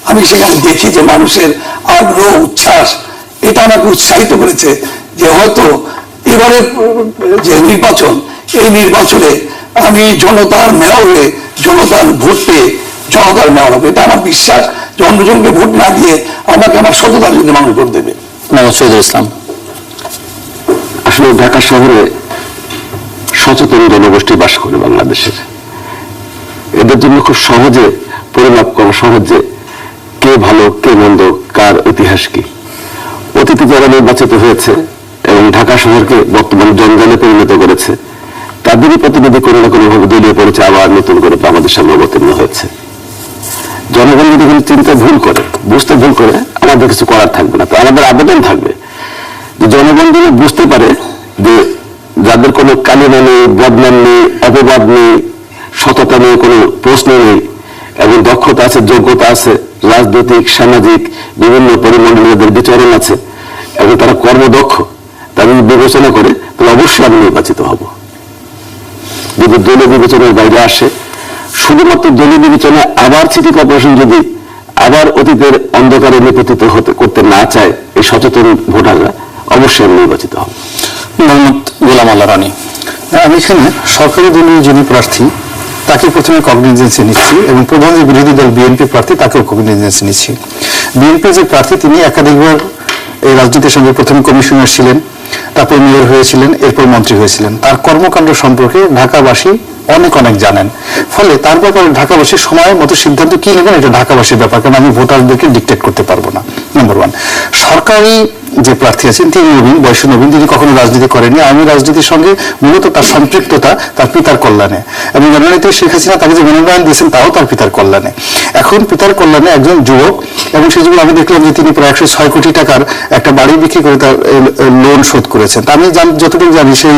আমি সেখানে দেখি যে মানুষের আগ্রহ, উচ্ছ্বাস, এটা আমাকে উৎসাহিত করেছে যে হয়তো এবারে যে নির্বাচন, এই নির্বাচনে আমি জনতার মেয়র হয়ে, জনতার ভোট পেয়ে জনতার মেয়র হবে। এটা আমার বিশ্বাস যে অন্যজনকে ভোট না দিয়ে আমাকে আমার সততার জন্য মানুষ ভোট দেবে। শহীদুল ইসলাম, আসলে ঢাকা শহরে সচেতন জনগোষ্ঠী বাস করে বাংলাদেশের। এদের জন্য খুব সহজে পরিমাপ করা সহজ যে কে ভালো, কে মন্দ, কার ইতিহাস কি। অতীতে যারা নির্বাচিত হয়েছে এবং ঢাকা শহরকে বর্তমানে জঞ্জালে পরিণত করেছে, তাদেরই প্রতিনিধি কোনো না কোনোভাবে দলীয় পরিচয় আবার নতুন করে আমাদের সামনে অবতীর্ণ হয়েছে। জনগণ যদি কোনো চিন্তা ভুল করে, বুঝতে ভুল করে, আমাদের কিছু করার থাকবে না। তো আমাদের আবেদন থাকবে যে জনগণ যদি বুঝতে পারে যে যাদের কোনো কালিমা নেই, বদনাম নেই, অপবাদ নেই, সততা নেই, কোনো প্রশ্ন নেই, এবং দক্ষতা আছে, যোগ্যতা আছে, রাজনৈতিক, সামাজিক বিভিন্ন পরিমণ্ডলীয়দের বিচরণ আছে, এবং তারা কর্মদক্ষ, তাদের বিবেচনা করে, তাহলে অবশ্যই আমি নির্বাচিত হব। যদি দলীয় বিবেচনার বাইরে আসে, শুধুমাত্র দলীয় বিবেচনা আবার সিটি কর্পোরেশন যদি আবার অতীতের অন্ধকারে নিপতিত করতে না চায় এই সচেতন ভোটাররা, অবশ্যই আমি নির্বাচিত হব। মোহাম্মদ গোলাম আল্লাহ রানী, আমি এখানে সরকারি দলীয় যিনি প্রার্থী তাকে প্রথমে কগনিজেন্সে নিচ্ছি, এবং প্রধান যে বিরোধী দল বিএনপি প্রার্থী তাকেও কগনিজেন্সে নিচ্ছি। বিএনপি যে প্রার্থী, তিনি একাধিকবার এই রাজনীতির সঙ্গে প্রথম কমিশনার ছিলেন, তারপর মেয়র হয়েছিলেন, এরপর মন্ত্রী হয়েছিলেন। তার কর্মকাণ্ড সম্পর্কে ঢাকাবাসী অনেক জানেন। ফলে তার ব্যাপারে ঢাকাবাসী সময়ের মতো সিদ্ধান্ত কি নেবেন, এটা ঢাকাবাসীর ব্যাপার, কারণ আমি ভোটারদেরকে ডিকটেট করতে পারবো না। নাম্বার 1, সরকারি যে প্রার্থী আছেন তিনি নবীন, বয়সে নবীন, তিনি কখনো রাজনীতি করেননি। আওয়ামী রাজনীতির সঙ্গে মূলত তার সম্পৃক্ততা তার পিতার কল্যাণে, এবং জননেত্রী শেখ হাসিনা তাকে যে মনোনয়ন দিয়েছেন তাও তার পিতার কল্যাণে। এখন পিতার কল্যাণে একজন যুবক, এবং সেই যুবক আমি দেখলাম যে তিনি প্রায় 106 কোটি টাকার একটা বাড়ি বিক্রি করে তার লোন শোধ করেছেন। তা আমি যতটুকু জানি সেই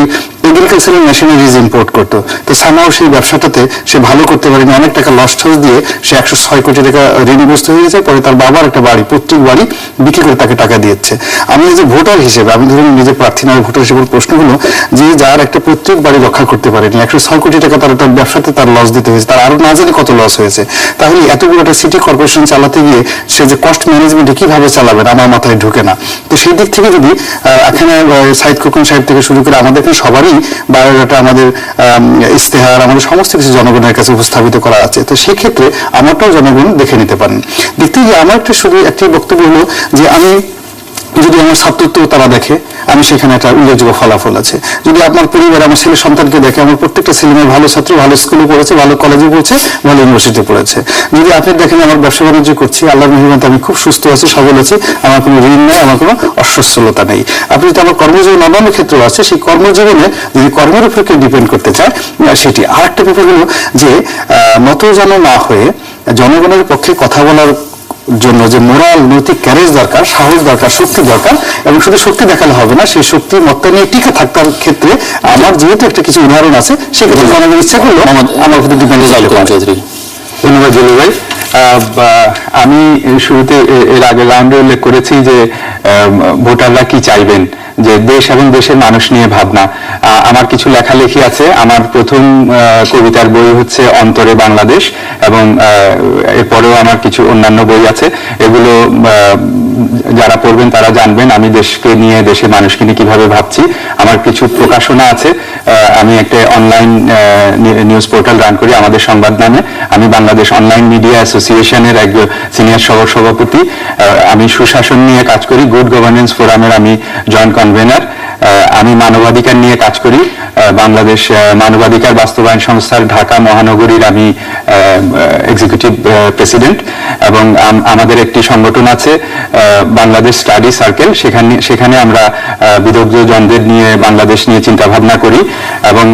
এগ্রিকালচারাল মেশিনারিজ ইম্পোর্ট করতো, তো সামাও সেই ব্যবসাটাতে সে ভালো করতে পারেনি, অনেক টাকা লস ঠস দিয়ে সে 106 কোটি টাকা ঋণগ্রস্ত হয়ে গেছে। পরে তার বাবার একটা বাড়ি, পৈতৃক বাড়ি বিক্রি করে তাকে টাকা দিচ্ছে। আমি যে ভোটার হিসেবে, আমি ধরুন নিজে প্রার্থী নয়, ভোটার হিসেবে প্রশ্ন হলো যে যার একটা পৈতৃক বাড়ি রক্ষা করতে পারেনি, 106 কোটি টাকা তার একটা ব্যবসাতে তার লস দিতে হয়েছে, তার আরো না জানি কত লস হয়েছে, তাহলে এত বড় একটা সিটি কর্পোরেশন চালাতে গিয়ে সে যে কস্ট ম্যানেজমেন্টে কিভাবে চালাবেন আমার মাথায় ঢুকে না। তো সেই দিক থেকে যদি এখানে সাইদ খোকন সাহেব থেকে শুরু করে আমাদের এখানে সবারই বায়োডাটা, আমাদের ইস্তেহার, আমাদের সমস্ত কিছু জনগণের কাছে উপস্থাপিত করা আছে, তো সেক্ষেত্রে আমারটাও জনগণ দেখে নিতে পারেন। দেখতে গিয়ে আমার একটা শুধু একটি বক্তব্য হলো যে আমি যদি আমার ছাত্রত্ব তারা দেখে, আমি সেখানে একটা উল্লেখযোগ্য ফলাফল আছে। যদি আপনার পরিবার আমার ছেলে সন্তানকে দেখে, আমার প্রত্যেকটা ছেলে মেয়ে ভালো ছাত্র, ভালো স্কুলে পড়েছে, ভালো কলেজে পড়েছে, ভালো ইউনিভার্সিটি পড়েছে। যদি আপনি দেখেন আমার ব্যবসা বাণিজ্য করছি, আল্লাহর মেহরবানিতে আমি খুব সুস্থ আছি, সবল আছি, আমার কোনো ঋণ নেই, আমার কোনো অস্বচ্ছলতা নেই। আপনি যদি আমার কর্মজীবন অন্যান্য ক্ষেত্র আছে, সেই কর্মজীবনে যদি কর্মের উপর কেউ ডিপেন্ড করতে চায় সেটি আরেকটা ব্যাপার হলো যে নত যেন না হয়ে জনগণের পক্ষে কথা বলার জন্য যে মোরাল, নৈতিক ক্যারেজ দরকার, সাহস দরকার, শক্তি দরকার, এবং শুধু শক্তি দেখালে হবে না, সেই শক্তি মত্তা নিয়ে টিকে থাকার ক্ষেত্রে আমার যেহেতু একটা কিছু উদাহরণ আছে, সেক্ষেত্রে জনগণ ইচ্ছা করলো আমার প্রতি ডিপেন্ড চৌধুরী। ধন্যবাদ জলি ভাই। আমি শুরুতে এর আগে রাউন্ডে উল্লেখ করেছি যে ভোটাররা কি চাইবেন, যে দেশ এবং দেশের মানুষ নিয়ে ভাবনা। আমার কিছু লেখালেখি আছে। আমার প্রথম কবিতার বই হচ্ছে অন্তরে বাংলাদেশ, এবং এরপরেও আমার কিছু অন্যান্য বই আছে। এগুলো যারা পড়বেন তারা জানবেন আমি দেশকে নিয়ে, দেশের মানুষকে নিয়ে কিভাবে ভাবছি। আমার কিছু প্রকাশনা আছে। আমি একটা অনলাইন নিউজ পোর্টাল রান করি আমাদের সংবাদ নামে। আমি বাংলাদেশ অনলাইন মিডিয়া অ্যাসোসিয়েশনের একজন সিনিয়র সভাপতি। আমি সুশাসন নিয়ে কাজ করি, গুড গভর্নেন্স ফোরামের আমি জয়েন্ট কনভেনার। আমি মানবাধিকার নিয়ে কাজ করি, বাংলাদেশ মানবাধিকার বাস্তবায়ন সংস্থার ঢাকা মহানগরীর আমি এক্সিকিউটিভ প্রেসিডেন্ট। এবং আমাদের একটি সংগঠন আছে বাংলাদেশ স্টাডি সার্কেল, সেখানে আমরা বিদগ্ধ জনদের নিয়ে বাংলাদেশ নিয়ে চিন্তা ভাবনা করি। এবং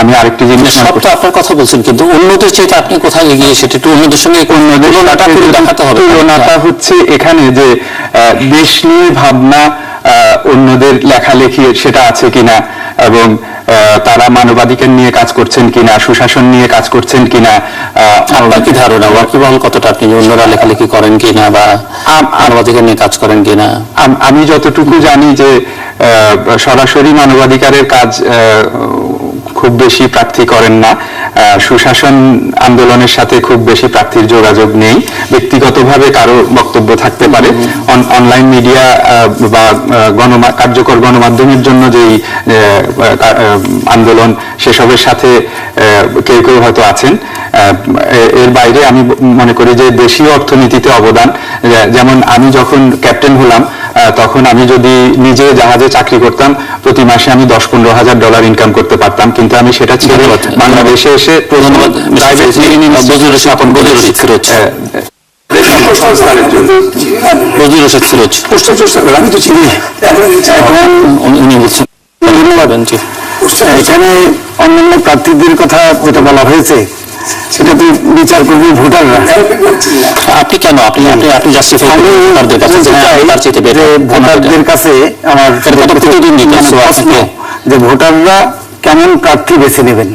আমি আরেকটি জিনিস, সবটা আপনার কথা বলছেন, কিন্তু অন্যদের চাইতে আপনি কোথায় এগিয়ে, সেটা একটু অন্যদের সঙ্গে তুলনাটা করে দেখাতে হবে। তুলনাটা হচ্ছে এখানে যে দেশ নিয়ে ভাবনা, অন্যদের লেখালেখি সেটা আছে কিনা, এবং তারা মানবাধিকার নিয়ে কাজ করছেন কিনা, সুশাসন নিয়ে কাজ করছেন কিনা, আপনার কি ধারণা, ওয়াকিবহাল কতটা আপনি অন্যরা লেখালেখি করেন কিনা বা মানবাধিকার নিয়ে কাজ করেন কিনা? আমি যতটুকু জানি যে সরাসরি মানবাধিকারের কাজ খুব বেশি প্রার্থী করেন না। সুশাসন আন্দোলনের সাথে খুব বেশি প্রার্থীর যোগাযোগ নেই। ব্যক্তিগতভাবে কারো বক্তব্য থাকতে পারে। অনলাইন মিডিয়া বা কার্যকর গণমাধ্যমের জন্য যেই আন্দোলন, সেসবের সাথে কেউ কেউ হয়তো আছেন। এর বাইরে আমি মনে করি যে দেশীয় অর্থনীতিতে অবদান, যেমন আমি যখন ক্যাপ্টেন হলাম তখন আমি যদি নিজে জাহাজে চাকরি করতাম, প্রতি মাসে আমি $10-15,000 ইনকাম করতে পারতাম, কিন্তু আমি সেটা ছেড়ে বাংলাদেশে এসে আমি তো চিনি এখানে অন্যান্য প্রার্থীদের কথা যেটা বলা হয়েছে সেটা তো বিচার করবে ভোটাররা। আপনি কেন আপনি জাস্টিফাই ভোটারদের কাছে আমার প্রশ্ন যে ভোটাররা কেমন প্রার্থী বেছে নেবেন,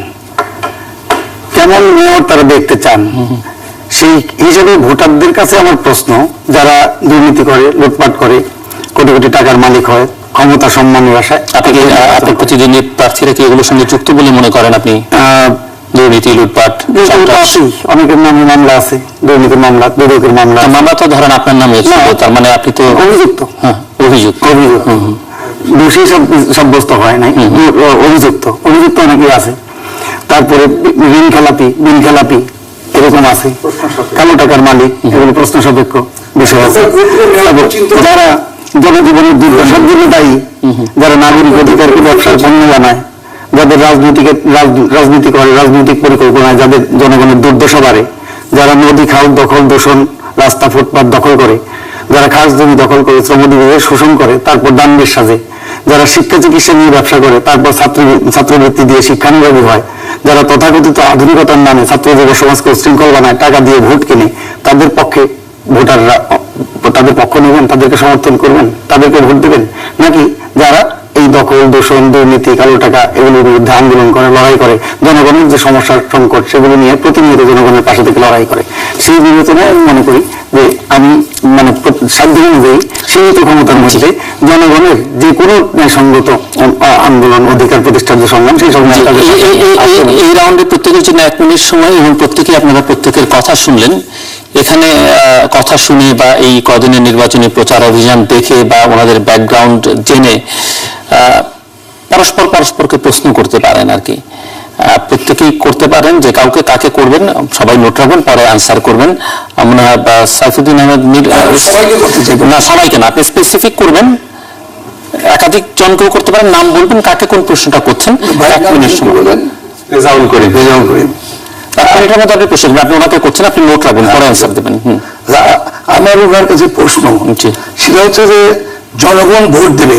কেমন মেয়র তারা দেখতে চান, সেই হিসেবে ভোটারদের কাছে আমার প্রশ্ন, যারা দুর্নীতি করে, লুটপাট করে, কোটি কোটি টাকার মালিক হয়, ক্ষমতা সম্মানের আশায়, আপনি প্রতিদিনই প্রার্থীরা কি এগুলোর সঙ্গে যুক্ত বলে মনে করেন? আপনি দুর্নীতি, লুটপাট, অনেকের নামে মামলা আছে, দুর্নীতির মামলা, দুদকের মামলা তো ধরেন আপনার নামে, তার মানে আপনি তো অভিযুক্ত। অভিযুক্ত দোষী সাব্যস্ত হয় নাই, অভিযুক্ত অনেকেই আছে। তারপরে ঋণ খেলাপি, বিল খেলাপি এরকম আছে, কালো টাকার মালিক, এগুলো প্রশ্ন সাপেক্ষ বিষয় আছে। যারা জনজীবনের দুর্দশার জন্য দায়ী, যারা নাগরিক অধিকারকে ব্যবসার পণ্য বানায়, যাদের রাজনীতি করে, রাজনৈতিক পরিকল্পনায় যাদের জনগণের দুর্দশা বাড়ে, যারা নদী খাল দখল, দূষণ, রাস্তা ফুটপাত দখল করে, যারা খাস জমি দখল করে শ্রমজীবীদের শোষণ করে, তারপর দান্ডের সাজে, যারা শিক্ষা চিকিৎসা নিয়ে ব্যবসা করে, তারপর ছাত্রবৃত্তি দিয়ে শিক্ষানুরাগী হয়, যারা তথাকথিত আধুনিকতার নামে ছাত্র যুব সমাজকে উশৃঙ্খল বানায়, টাকা দিয়ে ভোট কিনে, তাদের পক্ষে ভোটাররা তাদের পক্ষ নেবেন, তাদেরকে সমর্থন করবেন, তাদেরকে ভোট দেবেন, নাকি যারা এই দখল, দূষণ, দুর্নীতি, কালো টাকা এগুলোর বিরুদ্ধে আন্দোলন করে, লড়াই করে, জনগণের যে সমস্যার সংকট সেগুলো নিয়ে প্রতিনিয়ত জনগণের পাশে থেকে লড়াই করে? সেই বিবেচনায় আমি মনে করি যে আমি মানে সাধ্য অনুযায়ী সীমিত ক্ষমতার মধ্যে জনগণের যে কোনো ন্যায়সঙ্গত আন্দোলন, অধিকার প্রতিষ্ঠার যে সংগ্রাম, সেই সংগ্রাম এই রাউন্ডে প্রত্যেকের জন্য 1 মিনিট সময়, এবং প্রত্যেকে আপনারা প্রত্যেকের কথা শুনলেন। এখানে কথা শুনে বা এই কদিনের নির্বাচনী প্রচার অভিযান দেখে বা ওনাদের ব্যাকগ্রাউন্ড জেনে পরস্পরকে প্রশ্ন করতে পারেন আর কি। প্রত্যেকেই করতে পারেন যে কাউকে কাকে করবেন, সবাই নোট রাখবেন, পরে আনসার করবেন। আমরা সাইফুদ্দিন আহমেদ না, সবাইকে না, আপনি স্পেসিফিক করবেন, একাধিক জনকেও করতে পারেন, নাম বলবেন, কাকে কোন প্রশ্নটা করছেন। 1 মিনিট সময় রেজাউল করিম। এটার মধ্যে আপনি প্রশ্ন, আপনি ওনাকে করছেন, আপনি নোট রাখবেন, পরে আনসার দেবেন। আমার ওনার কাছে প্রশ্ন, সেটা হচ্ছে যে জনগণ ভোট দেবে,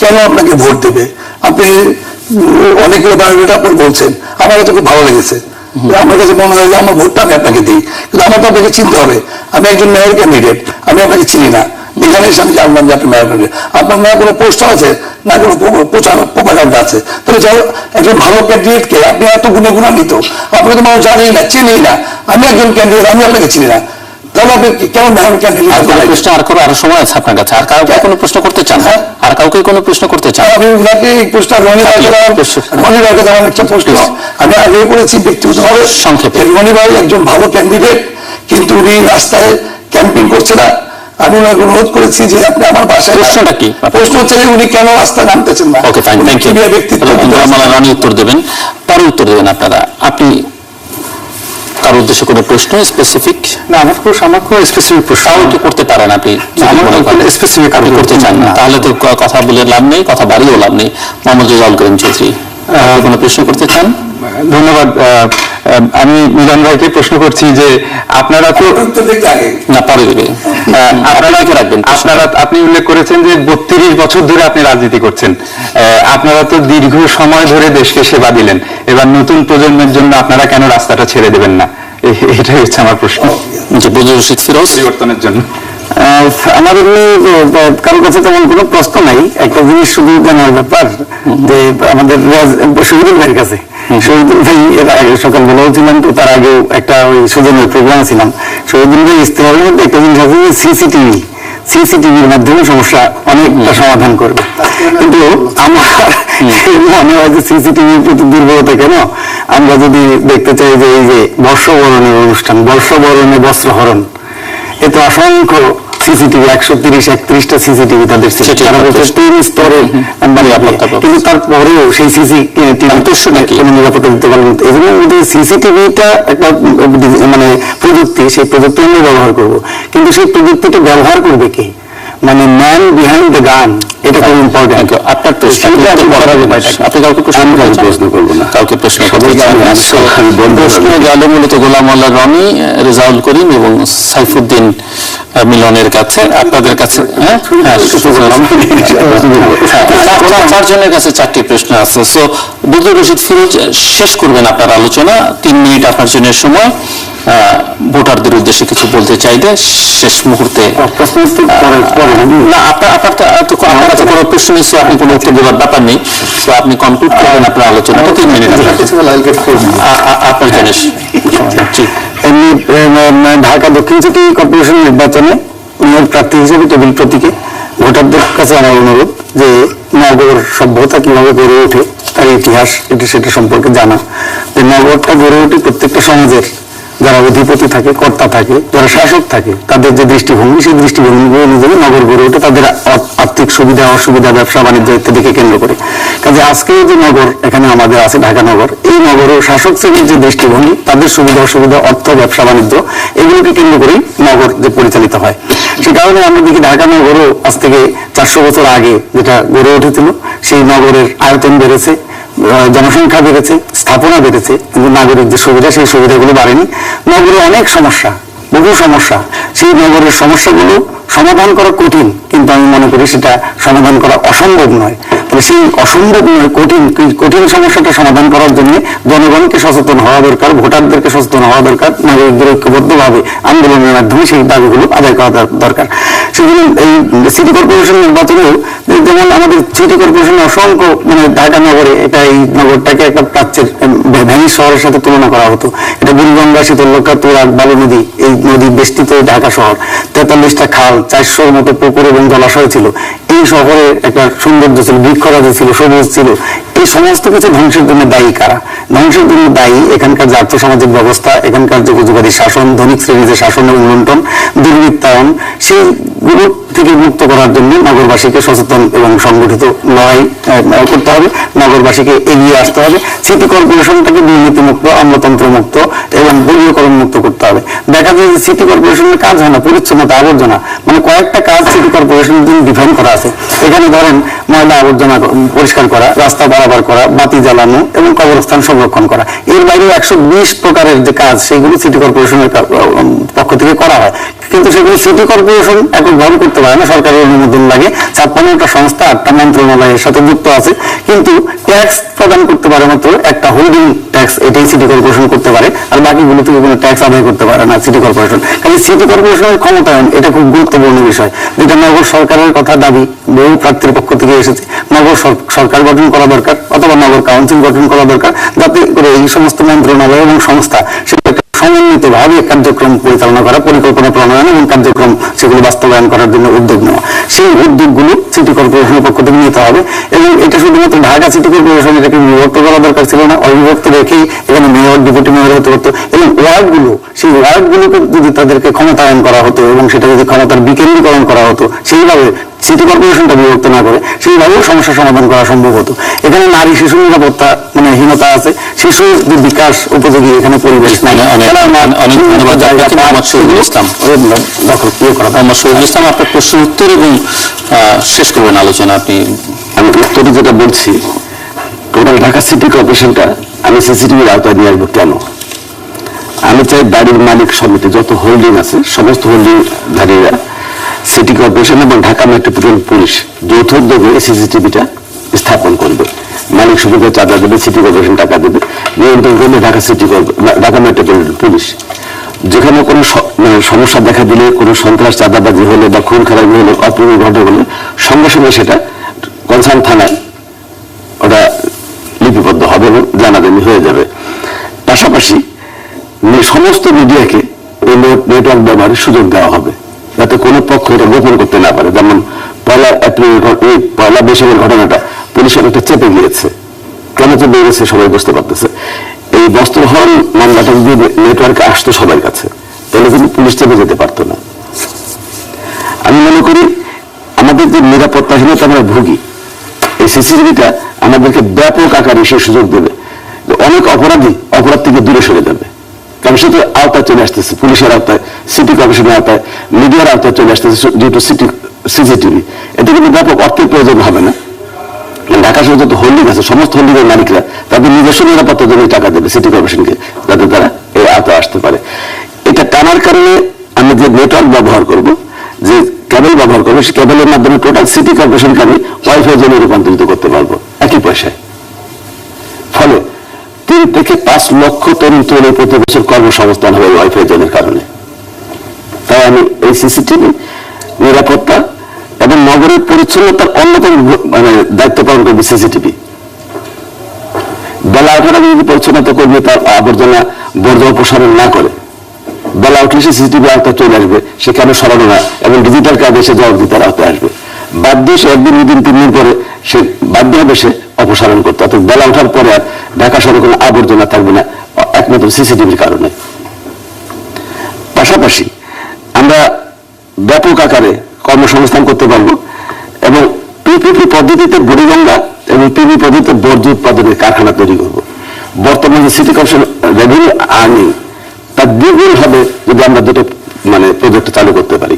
কেন আপনাকে ভোট দেবে? আপনি অনেকগুলো বায়োডাটা আপনি বলছেন, আমার কাছে খুব ভালো লেগেছে। আমার কাছে মনে হয় যে আমার ভোটটা আমি আপনাকে দিই, কিন্তু আমার তো আপনাকে চিনতে হবে। আমি একজন মেয়র ক্যান্ডিডেট, আমি আপনাকে চিনি না, এখানে এসে আমি জানলাম যে আপনি মেয়র ক্যান্ডিডেট। আপনার না কোনো পোস্টার আছে, না কোনো প্রোপাগান্ডা আছে। তাহলে যাই একজন ভালো ক্যান্ডিডেটকে আপনি এত গুণান্বিত, আপনাকে তো মানুষ জানেই না, চিনেই না। আমি একজন ক্যান্ডিডেট, আমি আপনাকে চিনি না, তাহলে আপনি কেমন মেয়র ক্যান্ডিডেট? প্রশ্ন আর আরো সময় আছে আপনার কাছে, আর কাউকে কোনো প্রশ্ন করতে চান? আর কাউকে কোনো প্রশ্ন করতে চান? আমি ওনাকে এই প্রশ্নটা রনি ভাইকে আমার একটা প্রশ্ন আমি আগে করেছি ব্যক্তিগতভাবে সংক্ষেপে। রনি ভাই একজন ভালো ক্যান্ডিডেট, কিন্তু উনি রাস্তায় ক্যাম্পিং করছে না। আমি ওনাকে অনুরোধ করেছি যে আপনি আমার বাসায়। প্রশ্নটা কি? প্রশ্ন হচ্ছে যে উনি কেন রাস্তায় নামতেছেন না। ওকে, ফাইন, থ্যাংক ইউ। রনি উত্তর দেবেন, পরে উত্তর দেবেন আপনারা। আপনি কার উদ্দেশ্যে কোনো প্রশ্ন স্পেসিফিক? না, আমার কোনো স্পেসিফিক প্রশ্ন তাও করতে পারেন আপনি, স্পেসিফিক আপনি করতে চান না, তাহলে তো কথা বলে লাভ নেই, কথা বাড়িয়েও লাভ নেই। মোহাম্মদ রেজাউল করিম চৌধুরী, কোনো প্রশ্ন করতে চান? ধন্যবাদ। আমি মিলন ভাইকে প্রশ্ন করছি যে আপনারা তো না, পরে দেবে, আপনি উল্লেখ করেছেন যে 32 বছর ধরে আপনি রাজনীতি করছেন। আপনারা তো দীর্ঘ সময় ধরে দেশকে সেবা দিলেন, এবার নতুন প্রজন্মের জন্য আপনারা কেন রাস্তাটা ছেড়ে দেবেন না? এটাই হচ্ছে আমার প্রশ্ন। বদরুল রশিদ ফিরোজ, পরিবর্তনের জন্য। আমার কারোর কাছে তেমন কোনো প্রশ্ন নাই। একটা জিনিস শুধু জানার ব্যাপার যে আমাদের শহীদুল ভাইয়ের কাছে, শহীদুল ভাই এর আগে সকালবেলাও ছিলাম, তো তার আগেও একটা ওই সুজনের প্রোগ্রামে ছিলাম। শহীদুল ভাই ইস্তেহারের মধ্যে একটা জিনিস আছে যে সিসিটিভির মাধ্যমে সমস্যা অনেকটা সমাধান করবে, কিন্তু আমার মনে হয় যে সিসিটিভির প্রতি দুর্বলতা কেন? আমরা যদি দেখতে চাই যে এই যে বর্ষবরণের অনুষ্ঠান, বর্ষবরণে বস্ত্রহরণ, এতে অসংখ্য সিসিটিভি, 130-131টা সিসিটিভি তাদের ছিল, তিন স্তরে, কিন্তু তারপরেও সেই সিসিটিভি কোনো নিরাপত্তা দিতে পারবেন। এই জন্য সিসিটিভিটা একটা মানে প্রযুক্তি, সেই প্রযুক্তি আমরা ব্যবহার করব, কিন্তু সেই প্রযুক্তিটা ব্যবহার করবে কে? মানে ম্যান বিহাইন্ড দ্য গান, এটা খুব ইম্পর্টেন্ট। আপনার প্রশ্ন, আপনি কাউকে প্রশ্ন করবো না, কাউকে প্রশ্ন গেল মূলত গোলাম আল্লাহ রনি, রেজাউল করিম এবং সাইফুদ্দিন মিলনের কাছে, আপনাদের কাছে। চারজনের কাছে 4টি প্রশ্ন আছে। সো বদরুল রশিদ ফিরোজ শেষ করবেন আপনার আলোচনা, 3 মিনিট আপনার জন্য সময়। ভোটারদের উদ্দেশ্যে কিছু বলতে চাইলে শেষ মুহূর্তে। না, আপনার কাছে কোনো প্রশ্ন নেই, আপনি কোনো উত্তর দেওয়ার ব্যাপার নেই, তো আপনি কমপ্লিট করবেন আপনার আলোচনাটা 3 মিনিট আপনার জন্য। ঢাকা দক্ষিণ সিটি কর্পোরেশন নির্বাচনে প্রার্থী হিসেবে টেবিল প্রতীকে ভোটারদের কাছে আমার অনুরোধ যে নগর সভ্যতা কিভাবে গড়ে ওঠে, তার ইতিহাস সেটা সম্পর্কে জানা। যে নগরটা গড়ে ওঠে প্রত্যেকটা সমাজের যারা অধিপতি থাকে, কর্তা থাকে, যারা শাসক থাকে, তাদের যে দৃষ্টিভঙ্গি, সেই দৃষ্টিভঙ্গি অনুযায়ী নগর গড়ে ওঠে তাদের আর্থিক সুবিধা, অসুবিধা, ব্যবসা বাণিজ্য ইত্যাদিকে কেন্দ্র করে। কাজে আজকে যে নগর এখানে আমাদের আছে, ঢাকা নগর, এই নগরের শাসক শ্রেণীর যে দৃষ্টিভঙ্গি, তাদের সুবিধা অসুবিধা, অর্থ, ব্যবসা বাণিজ্য, এগুলোকে কেন্দ্র করেই নগর যে পরিচালিত হয়। সে কারণে আমরা দেখি ঢাকা নগরও আজ থেকে 400 বছর আগে যেটা গড়ে উঠেছিল, সেই নগরের আয়তন বেড়েছে, জনসংখ্যা বেড়েছে, স্থাপনা বেড়েছে, কিন্তু নাগরিক যে সুবিধা, সেই সুবিধাগুলো বাড়েনি। নগরে অনেক সমস্যা, বহু সমস্যা, সেই নগরের সমস্যাগুলো সমাধান করা কঠিন, কিন্তু আমি মনে করি সেটা সমাধান করা অসম্ভব নয়। তবে সেই অসম্ভব নয়, কঠিন সমস্যাটা সমাধান করার জন্য জনগণকে সচেতন হওয়া দরকার, ভোটারদেরকে সচেতন হওয়া দরকার, নাগরিকদের ঐক্যবদ্ধভাবে আন্দোলনের মাধ্যমে সেই দাবিগুলো আদায় করা দরকার। সেগুলো এই সিটি কর্পোরেশন নির্বাচনেও যেমন আমাদের সিটি কর্পোরেশনের অসংখ্য ঢাকা নগরে এই নগরটাকে একটা প্রাচ্যের ভেনিস শহরের সাথে তুলনা করা হতো। এটা বুড়িগঙ্গা, শীতলক্ষা, তুরাগ, বালু নদী, এই নদী বেষ্টিত ঢাকা শহর, 43টা খাল, 400-র মতো পুকুর এবং জলাশয় ছিল। এই শহরে একটা সৌন্দর্য ছিল, বৃক্ষরাজি ছিল, সবুজ ছিল। এই সমস্ত কিছু ধ্বংসের জন্য দায়ী কারা? ধ্বংসের জন্য দায়ী এখানকার যে আর্থসামাজিক ব্যবস্থা, এখানকার যে পুঁজিবাদী শাসন, ধনিক শ্রেণীর যে শাসন এবং লুণ্ঠন, দুর্বৃত্তায়ন, সেইগুলো থেকে মুক্ত করার জন্য নগরবাসীকে সচেতন এবং সংগঠিত লড়াই করতে হবে। নগরবাসীকে এগিয়ে আসতে হবে। সিটি কর্পোরেশনটাকে দুর্নীতিমুক্ত, আমলাতন্ত্রমুক্ত এবং দলীয়করণ মুক্ত করতে হবে। দেখা যায় যে সিটি কর্পোরেশনের কাজ হয় না পরিচ্ছন্নতা, আবর্জনা, কয়েকটা কাজ সিটি কর্পোরেশনের জন্য ডিফাইন করা আছে। এখানে ধরেন ময়লা আবর্জনা পরিষ্কার করা, রাস্তা বাড়াবার করা, বাতি জ্বালানো এবং কবরস্থান সংরক্ষণ করা। এর বাইরে 120 প্রকারের যে কাজ, সেইগুলো সিটি কর্পোরেশনের পক্ষ থেকে করা হয়। কিন্তু সেগুলো সিটি কর্পোরেশন এককভাবে করতে পারে না, সরকারের অনুমোদন লাগে। 56টা সংস্থা, 8টা মন্ত্রণালয়ের সাথে যুক্ত আছে, কিন্তু ট্যাক্স প্রদান করতে পারে মাত্র একটা হোল্ডিং ট্যাক্স, এটাই সিটি কর্পোরেশন করতে পারে। আর বাকিগুলো থেকে কোনো ট্যাক্স আদায় করতে পারে না সিটি কর্পোরেশন। কাজে সিটি কর্পোরেশনের ক্ষমতায়ন এটা খুব গুরুত্বপূর্ণ বিষয়, যেটা নগর সরকারের কথা দাবি বহু প্রার্থীর পক্ষ থেকে এসেছে। নগর সরকার গঠন করা দরকার, অথবা নগর কাউন্সিল গঠন করা দরকার, যাতে করে এই সমস্ত মন্ত্রণালয় এবং সংস্থা সেটা সমন্বিতভাবে কার্যক্রম পরিচালনা করা, পরিকল্পনা প্রণয়ন এবং কার্যক্রম সেগুলো বাস্তবায়ন করার জন্য উদ্যোগ নেওয়া। সেই উদ্যোগগুলো সিটি কর্পোরেশনের পক্ষ থেকে নিতে হবে। এবং এটা শুধুমাত্র ঢাকা সিটি কর্পোরেশন, এটাকে বিভক্ত করা দরকার ছিল না। অবিভক্ত রেখেই এখানে মেয়র, ডেপুটি মেয়র হতে হতো। এবং ওয়ার্ডগুলো, সেই ওয়ার্ডগুলোকে যদি তাদেরকে ক্ষমতায়ন করা হতো এবং সেটা যদি ক্ষমতার বিকেন্দ্রীকরণ করা হতো, সেইভাবে সিটি কর্পোরেশনটা বিভক্ত না করে সেইভাবেও সমস্যা সমাধান করা সম্ভব হতো। এখানে নারী শিশু নিরাপত্তা হীনতা আছে, শিশুর বিকাশ উপযোগী এখানে পরিবেশ নাই। অনেক ধন্যবাদ মোহাম্মদ শহীদুল ইসলাম। মোহাম্মদ শহীদুল ইসলাম, আপনার প্রশ্ন উত্তর এবং শেষ করবেন আলোচনা। আমি উত্তরে যেটা বলছি, টোটাল ঢাকা সিটি কর্পোরেশনটা আমি সিসিটিভির আওতায় নিয়ে আসবো কেন? আমি চাই বাড়ির মালিক সমিতি যত হোল্ডিং আছে, সমস্ত হোল্ডিংধারীরা সিটি কর্পোরেশন এবং ঢাকা মেট্রোপলিটন পুলিশ যৌথ উদ্যোগে সিসিটিভিটা স্থাপন করবে। মালিক সমিতি চাঁদা দেবে, সিটি কর্পোরেশন টাকা দেবে, নিয়ন্ত্রণ করবে ঢাকা মেট্রোপলিটন পুলিশ। যেখানে কোনো সমস্যা দেখা দিলে, কোনো সন্ত্রাস চাঁদাবাজি হলে বা খুন খারাপি হলে, অপ্রিয় ঘটনা হলে সঙ্গে সঙ্গে সেটা কনসার্ন থানায় ওটা লিপিবদ্ধ হবে এবং জানাজানি হয়ে যাবে। পাশাপাশি সমস্ত মিডিয়াকে এই নেটওয়ার্ক ব্যবহারের সুযোগ দেওয়া হবে, যাতে কোনো পক্ষ এটা গোপন করতে না পারে। যেমন পয়লা বৈশাখের ঘটনাটা পুলিশের একটা চেপে গিয়েছে, কেন চেপে গিয়েছে সবাই বুঝতে পারতেছে। এই বস্ত্রহরণ মামলাটা যদি নেটওয়ার্কে আসতো সবার কাছে, তাহলে কিন্তু পুলিশ চেপে যেতে পারতো না। আমি মনে করি আমাদের যে নিরাপত্তাহীনতা আমরা ভুগি, এই সিসিটিভিটা আমাদেরকে ব্যাপক আকারে সে সুযোগ দেবে। অনেক অপরাধী অপরাধ থেকে দূরে সরে যাবে, কারণ সে তো আওতায় চলে আসতেছে, পুলিশের আওতায়, সিটি কর্পোরেশনের আওতায়, মিডিয়ার আওতায় চলে আসতেছে যেহেতু সিসিটিভি। এটা কিন্তু ব্যাপক অর্থের প্রয়োজন হবে না। ঢাকা শহরে যত হোল্ডিং আছে, সমস্ত হোল্ডিং এর মালিকরা তাদের নিজস্ব নিরাপত্তার জন্য টাকা দেবে সিটি কর্পোরেশনকে, যাতে তারা এই আওতায় আসতে পারে। এটা টানার কারণে আমি যে নেটওয়ার্ক ব্যবহার করব, যে কেবল ব্যবহার করবো, সেই কেবলের মাধ্যমে টোটাল সিটি কর্পোরেশনকে আমি ওয়াইফাই জোনে রূপান্তরিত করতে পারবো একই পয়সায়। ফলে 3 থেকে 5 লক্ষ তরুণ তরুণী প্রতি বছর কর্মসংস্থান হবে ওয়াইফাই জোনের কারণে। তাই আমি এই সিসিটিভি নিরাপত্তা এবং নগরের পরিচ্ছন্নতার অন্যতম দায়িত্ব পালন করবে সিসিটিভি। বেলা 8টার আগে যদি পরিচ্ছন্নতা করবে, তার আবর্জনা বর্জ্য অপসারণ না করে, বেলা উঠলে সে সিসিটিভি আওতায় চলে আসবে, সে কেন সরানো না, এবং ডিজিটাল কার্ডে সে জবাবদিহিতার আওতায় আসবে। বাধ্য সে 1 দিন 2 দিন 3 দিন পরে সে বাধ্য হবে সে অপসারণ করতে। অর্থাৎ বেলা ওঠার পরে আর ঢাকা শহরে কোনো আবর্জনা থাকবে না, একমাত্র সিসিটিভির কারণে। পাশাপাশি আমরা ব্যাপক আকারে কর্মসংস্থান করতে পারবো এবং পিপিপি পদ্ধতিতে বুড়িগঙ্গা এবং পিপি পদ্ধতিতে বর্জ্য উৎপাদনের কারখানা তৈরি করবো। বর্তমানে যে সিটি কর্পোরেশন রেভিনিউ আর্নিং তার দ্বিগুণ হবে যদি আমরা দুটো প্রজেক্ট চালু করতে পারি।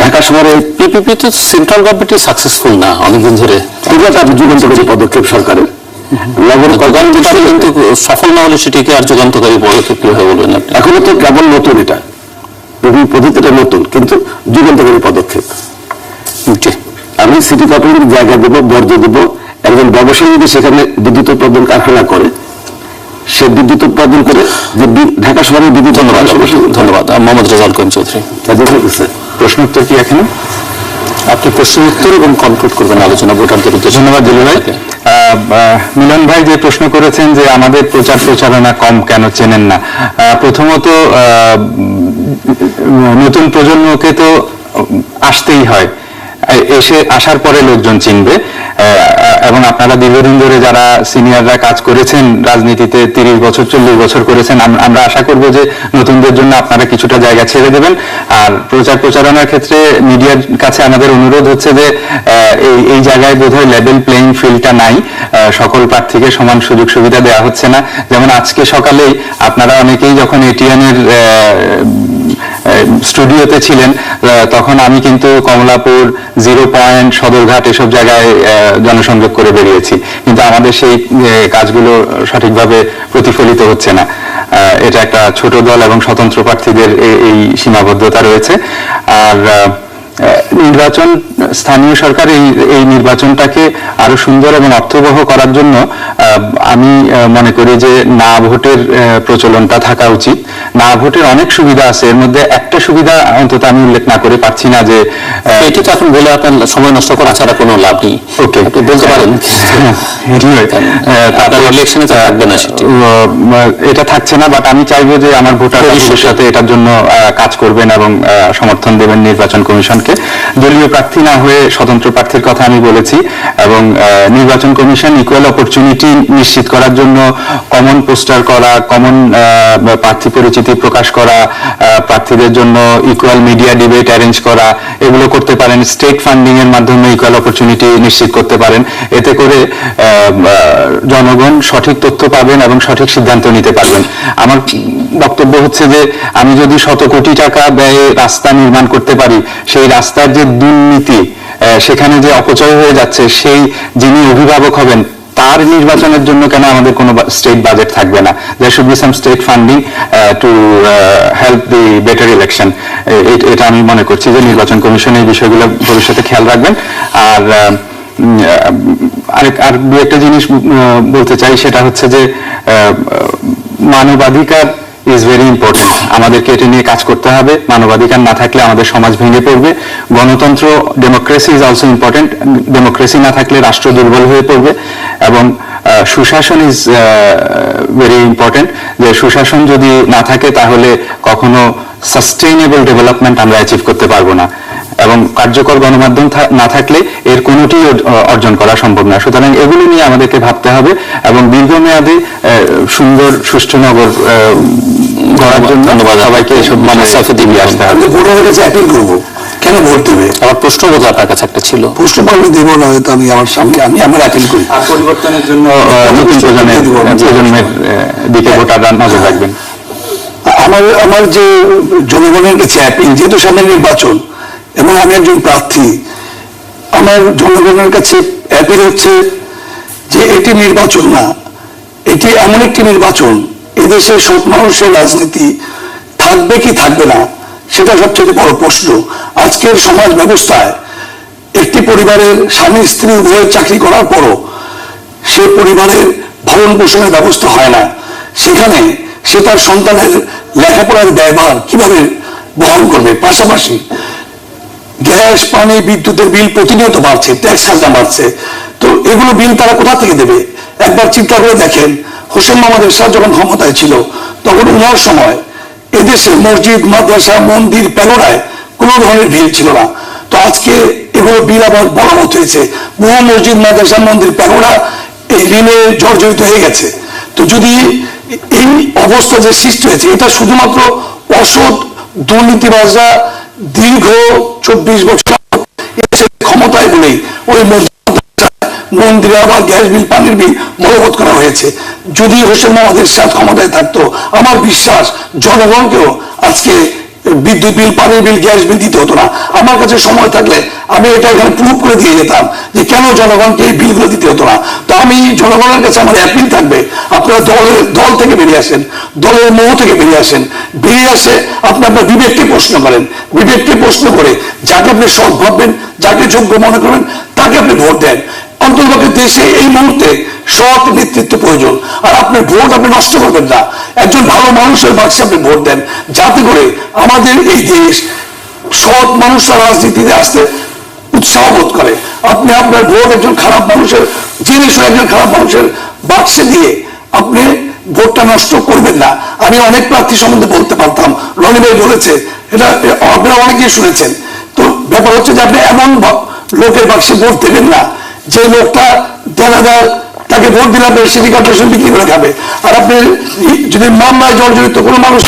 ঢাকা শহরে পিপিপি তো সেন্ট্রাল গভর্নমেন্টই সাকসেসফুল না অনেকদিন ধরে, এটা যুগান্তকারী পদক্ষেপ সরকারের। কিন্তু সফল না হলে সেটিকে আর যুগান্তকারী পদক্ষেপ কিভাবে বলবেন আপনি? এখনো তো কেবল নতুন, এটা পদ্ধতিটা নতুন কিন্তু যুগান্তকারী পদক্ষেপ। জি। আমি সিটি কর্পোরেশন জায়গা দেবো, বর্জ্য দেবো, একজন ব্যবসায়ী যদি সেখানে বিদ্যুৎ উৎপাদন কারখানা করে, সে বিদ্যুৎ উৎপাদন করে যে ঢাকা শহরে বিদ্যুৎ ধন্যবাদ মোহাম্মদ রেজাউল করিম চৌধুরী। প্রশ্ন উত্তর কি এখানে? আপনি প্রশ্ন উত্তর এবং কনক্লুড করবেন আলোচনা ভোটারদের উদ্দেশ্যে। ধন্যবাদ দিলু ভাই। মিলন ভাই যে প্রশ্ন করেছেন যে আমাদের প্রচার প্রচারণা কম কেন চেনেন না, প্রথমত নতুন প্রজন্মকে তো আসতেই হয়, আসার পরে লোকজন চিনবে। এবং আপনারা দীর্ঘদিন ধরে যারা সিনিয়ররা কাজ করেছেন রাজনীতিতে, 30 বছর 40 বছর করেছেন, আমরা আশা করব যে নতুনদের জন্য আপনারা কিছুটা জায়গা ছেড়ে দেবেন। আর প্রচার প্রচারণার ক্ষেত্রে মিডিয়ার কাছে আমাদের অনুরোধ হচ্ছে যে এই জায়গায় বোধহয় লেভেল প্লেইং ফিল্ডটা নাই, সকল প্রার্থীকে সমান সুযোগ সুবিধা দেওয়া হচ্ছে না। যেমন আজকে সকালেই আপনারা অনেকেই যখন এটিএন এর স্টুডিওতে ছিলেন, তখন আমি কিন্তু কমলাপুর, 0 পয়েন্ট, সদরঘাট এসব জায়গায় জনসংযোগ করে বেরিয়েছি, কিন্তু আমাদের সেই কাজগুলো সঠিকভাবে প্রতিফলিত হচ্ছে না। এটা একটা ছোট দল এবং স্বতন্ত্র প্রার্থীদের এই সীমাবদ্ধতা রয়েছে। আর নির্বাচন, স্থানীয় সরকার এই নির্বাচনটাকে আরো সুন্দর এবং অর্থবহ করার জন্য আমি মনে করি যে না ভোটের প্রচলনটা থাকা উচিত। না ভোটের অনেক সুবিধা আছে, এর মধ্যে একটা সুবিধা অন্তত আমি উল্লেখ না করে পারছি না, যে এটি তো এখন বলে আপনার সময় নষ্ট করা ছাড়া কোনো লাভ নেই। ওকে, আপনি বলতে পারেন আপনার ইলেকশনে থাকবে না, সেটি এটা থাকছে না। বাট আমি চাইবো যে আমার ভোটার ভবিষ্যতে এটার জন্য কাজ করবেন এবং সমর্থন দেবেন নির্বাচন কমিশনকে। দলীয় প্রার্থী না হয়ে স্বতন্ত্র প্রার্থীর কথা আমি বলেছি, এবং নির্বাচন কমিশন ইকুয়াল অপরচুনিটি নিশ্চিত করার জন্য কমন পোস্টার করা, কমন প্রার্থী পরিচিতি প্রকাশ করা, প্রার্থীদের জন্য ইকুয়াল মিডিয়া ডিবেট অ্যারেঞ্জ করা, এগুলো করতে পারেন। স্টেট ফান্ডিং এর মাধ্যমে ইকুয়াল অপরচুনিটি নিশ্চিত করতে পারেন। এতে করে জনগণ সঠিক তথ্য পাবেন এবং সঠিক সিদ্ধান্ত নিতে পারবেন। আমার বক্তব্য হচ্ছে যে আমি যদি 100 কোটি টাকা ব্যয়ে রাস্তা নির্মাণ করতে পারি, সেই রাস্তার যে দুর্নীতি, সেখানে যে অপচয় হয়ে যাচ্ছে, সেই যিনি অভিভাবক হবেন তার নির্বাচনের জন্য কেন আমাদের কোনো স্টেট বাজেট থাকবে না? There should be some state funding to help the better election. এটা আমি মনে করছি যে নির্বাচন কমিশন এই বিষয়গুলো ভবিষ্যতে খেয়াল রাখবেন। আর দু একটা জিনিস বলতে চাই, সেটা হচ্ছে যে মানবাধিকার ইজ ভেরি ইম্পর্টেন্ট। আমাদেরকে এটা নিয়ে কাজ করতে হবে। মানবাধিকার না থাকলে আমাদের সমাজ ভেঙে পড়বে। গণতন্ত্র, democracy is also important. Democracy না থাকলে রাষ্ট্র দুর্বল হয়ে পড়বে। এবং সুশাসন ইজ ভেরি ইম্পর্টেন্ট। যে সুশাসন যদি না থাকে তাহলে কখনো সাস্টেইনেবল ডেভেলপমেন্ট আমরা অ্যাচিভ করতে পারবো না, এবং কার্যকর গণমাধ্যম না থাকলে এর কোনোটি অর্জন করা সম্ভব না। সুতরাং এগুলো নিয়ে আমাদেরকে ভাবতে হবে এবং দীর্ঘমেয়াদী সুন্দর সুষ্ঠু নগর গড়ার জন্য সবাইকে এসব দিয়ে আসতে হবে। ভোটারের কাছে অ্যাপিল করবো, কেন ভোট দেবে? আমার প্রশ্ন বোধ আপনার কাছে একটা ছিল। প্রশ্ন পারলে দেবো না, হয়তো আমি আমার সামনে আমার অ্যাপিল করি। আর পরিবর্তনের জন্য নতুন প্রজন্মের দিকে ভোটাররা নজর রাখবেন। আমার যে জনগণের কাছে অ্যাপিল, যেহেতু সামনে নির্বাচন এবং আমি একজন প্রার্থী, আমার জনগণের কাছে অ্যাপিল হচ্ছে যে এটি নির্বাচন না, এটি এমন একটি নির্বাচন, এদেশের সব মানুষের রাজনীতি থাকবে কি থাকবে না সেটা সবচেয়ে বড় প্রশ্ন। আজকের সমাজ ব্যবস্থায় একটি পরিবারের স্বামী স্ত্রী উভয়ের চাকরি করার পরও সে পরিবারের ভরণ পোষণের ব্যবস্থা হয় না। সেখানে সে তার সন্তানের লেখাপড়ার ব্যয়ভার কিভাবে বহন করবে? পাশাপাশি গ্যাস, পানি, বিদ্যুতের বিল প্রতিনিয়ত বাড়ছে, ট্যাক্স খাজনা বাড়ছে। তো এগুলো বিল তারা কোথা থেকে দেবে? একবার চিন্তা করে দেখেন, হোসেন মোহাম্মদ এরশাদ যখন ক্ষমতায় ছিল তখন ওনার সময় এদেশে মসজিদ, মাদ্রাসা, মন্দির, প্যাগোডায় কোনো ধরনের ভিড় ছিল না। তো আজকে এগুলো বিল আবার বলবৎ হয়েছে। বহু মসজিদ, মাদ্রাসা, মন্দির, প্যাগোডা এই ঋণে জর্জরিত হয়ে গেছে। তো যদি এই অবস্থা যে সৃষ্টি হয়েছে, এটা শুধুমাত্র অসৎ দুর্নীতিবাজরা দীর্ঘ 24 বছর ক্ষমতায় বলেই ওই মন্দিরে আবার গ্যাস বিল, পানির বিল বলবৎ করা হয়েছে। যদি হোসেন মোহাম্মদ এরশাদ ক্ষমতায় থাকতো, আমার বিশ্বাস জনগণকেও আজকে বিদ্যুৎ বিল, পানির বিল, গ্যাস বিল দিতে হতো না। আমার কাছে সময় থাকলে আমি এটা এখানে প্রুভ করে দিয়ে যেতাম যে কেন জনগণকে এই বিলগুলো দিতে হতো না। তো আমি জনগণের কাছে আমার অ্যাপিল থাকবে, আপনারা দল থেকে বেরিয়ে আসেন, দলের মোহ থেকে বেরিয়ে আসেন, বেরিয়ে আসে আপনি আপনার বিবেককে প্রশ্ন করেন, বিবেককে প্রশ্ন করে যাকে আপনি সৎ ভাববেন, যাকে যোগ্য মনে করবেন তাকে আপনি ভোট দেন। অন্তর্পক্ষে দেশে এই মুহূর্তে সৎ নেতৃত্ব প্রয়োজন, আর আপনার ভোট আপনি নষ্ট করবেন না। একজন ভালো মানুষের বাক্সে আপনি ভোট দেন, যাতে করে আমাদের এই দেশ সৎ মানুষরা রাজনীতিতে আসতে উৎসাহ বোধ করে। আপনি আপনার ভোট একজন খারাপ মানুষের, জেনে শুনে একজন খারাপ মানুষের বাক্সে দিয়ে আপনি ভোটটা নষ্ট করবেন না। আমি অনেক প্রার্থী সম্বন্ধে বলতে পারতাম, রনি ভাই বলেছে, এটা আপনারা অনেকেই শুনেছেন। তো ব্যাপার হচ্ছে যে আপনি এমন লোকের বাক্সে ভোট দেবেন না যে লোকটা দেনাদার, তাকে ভোট দিলে আপনার সিটি কর্পোরেশন বিক্রি করে খাবে। আর আপনি যদি মামলায় জর্জরিত কোনো মানুষ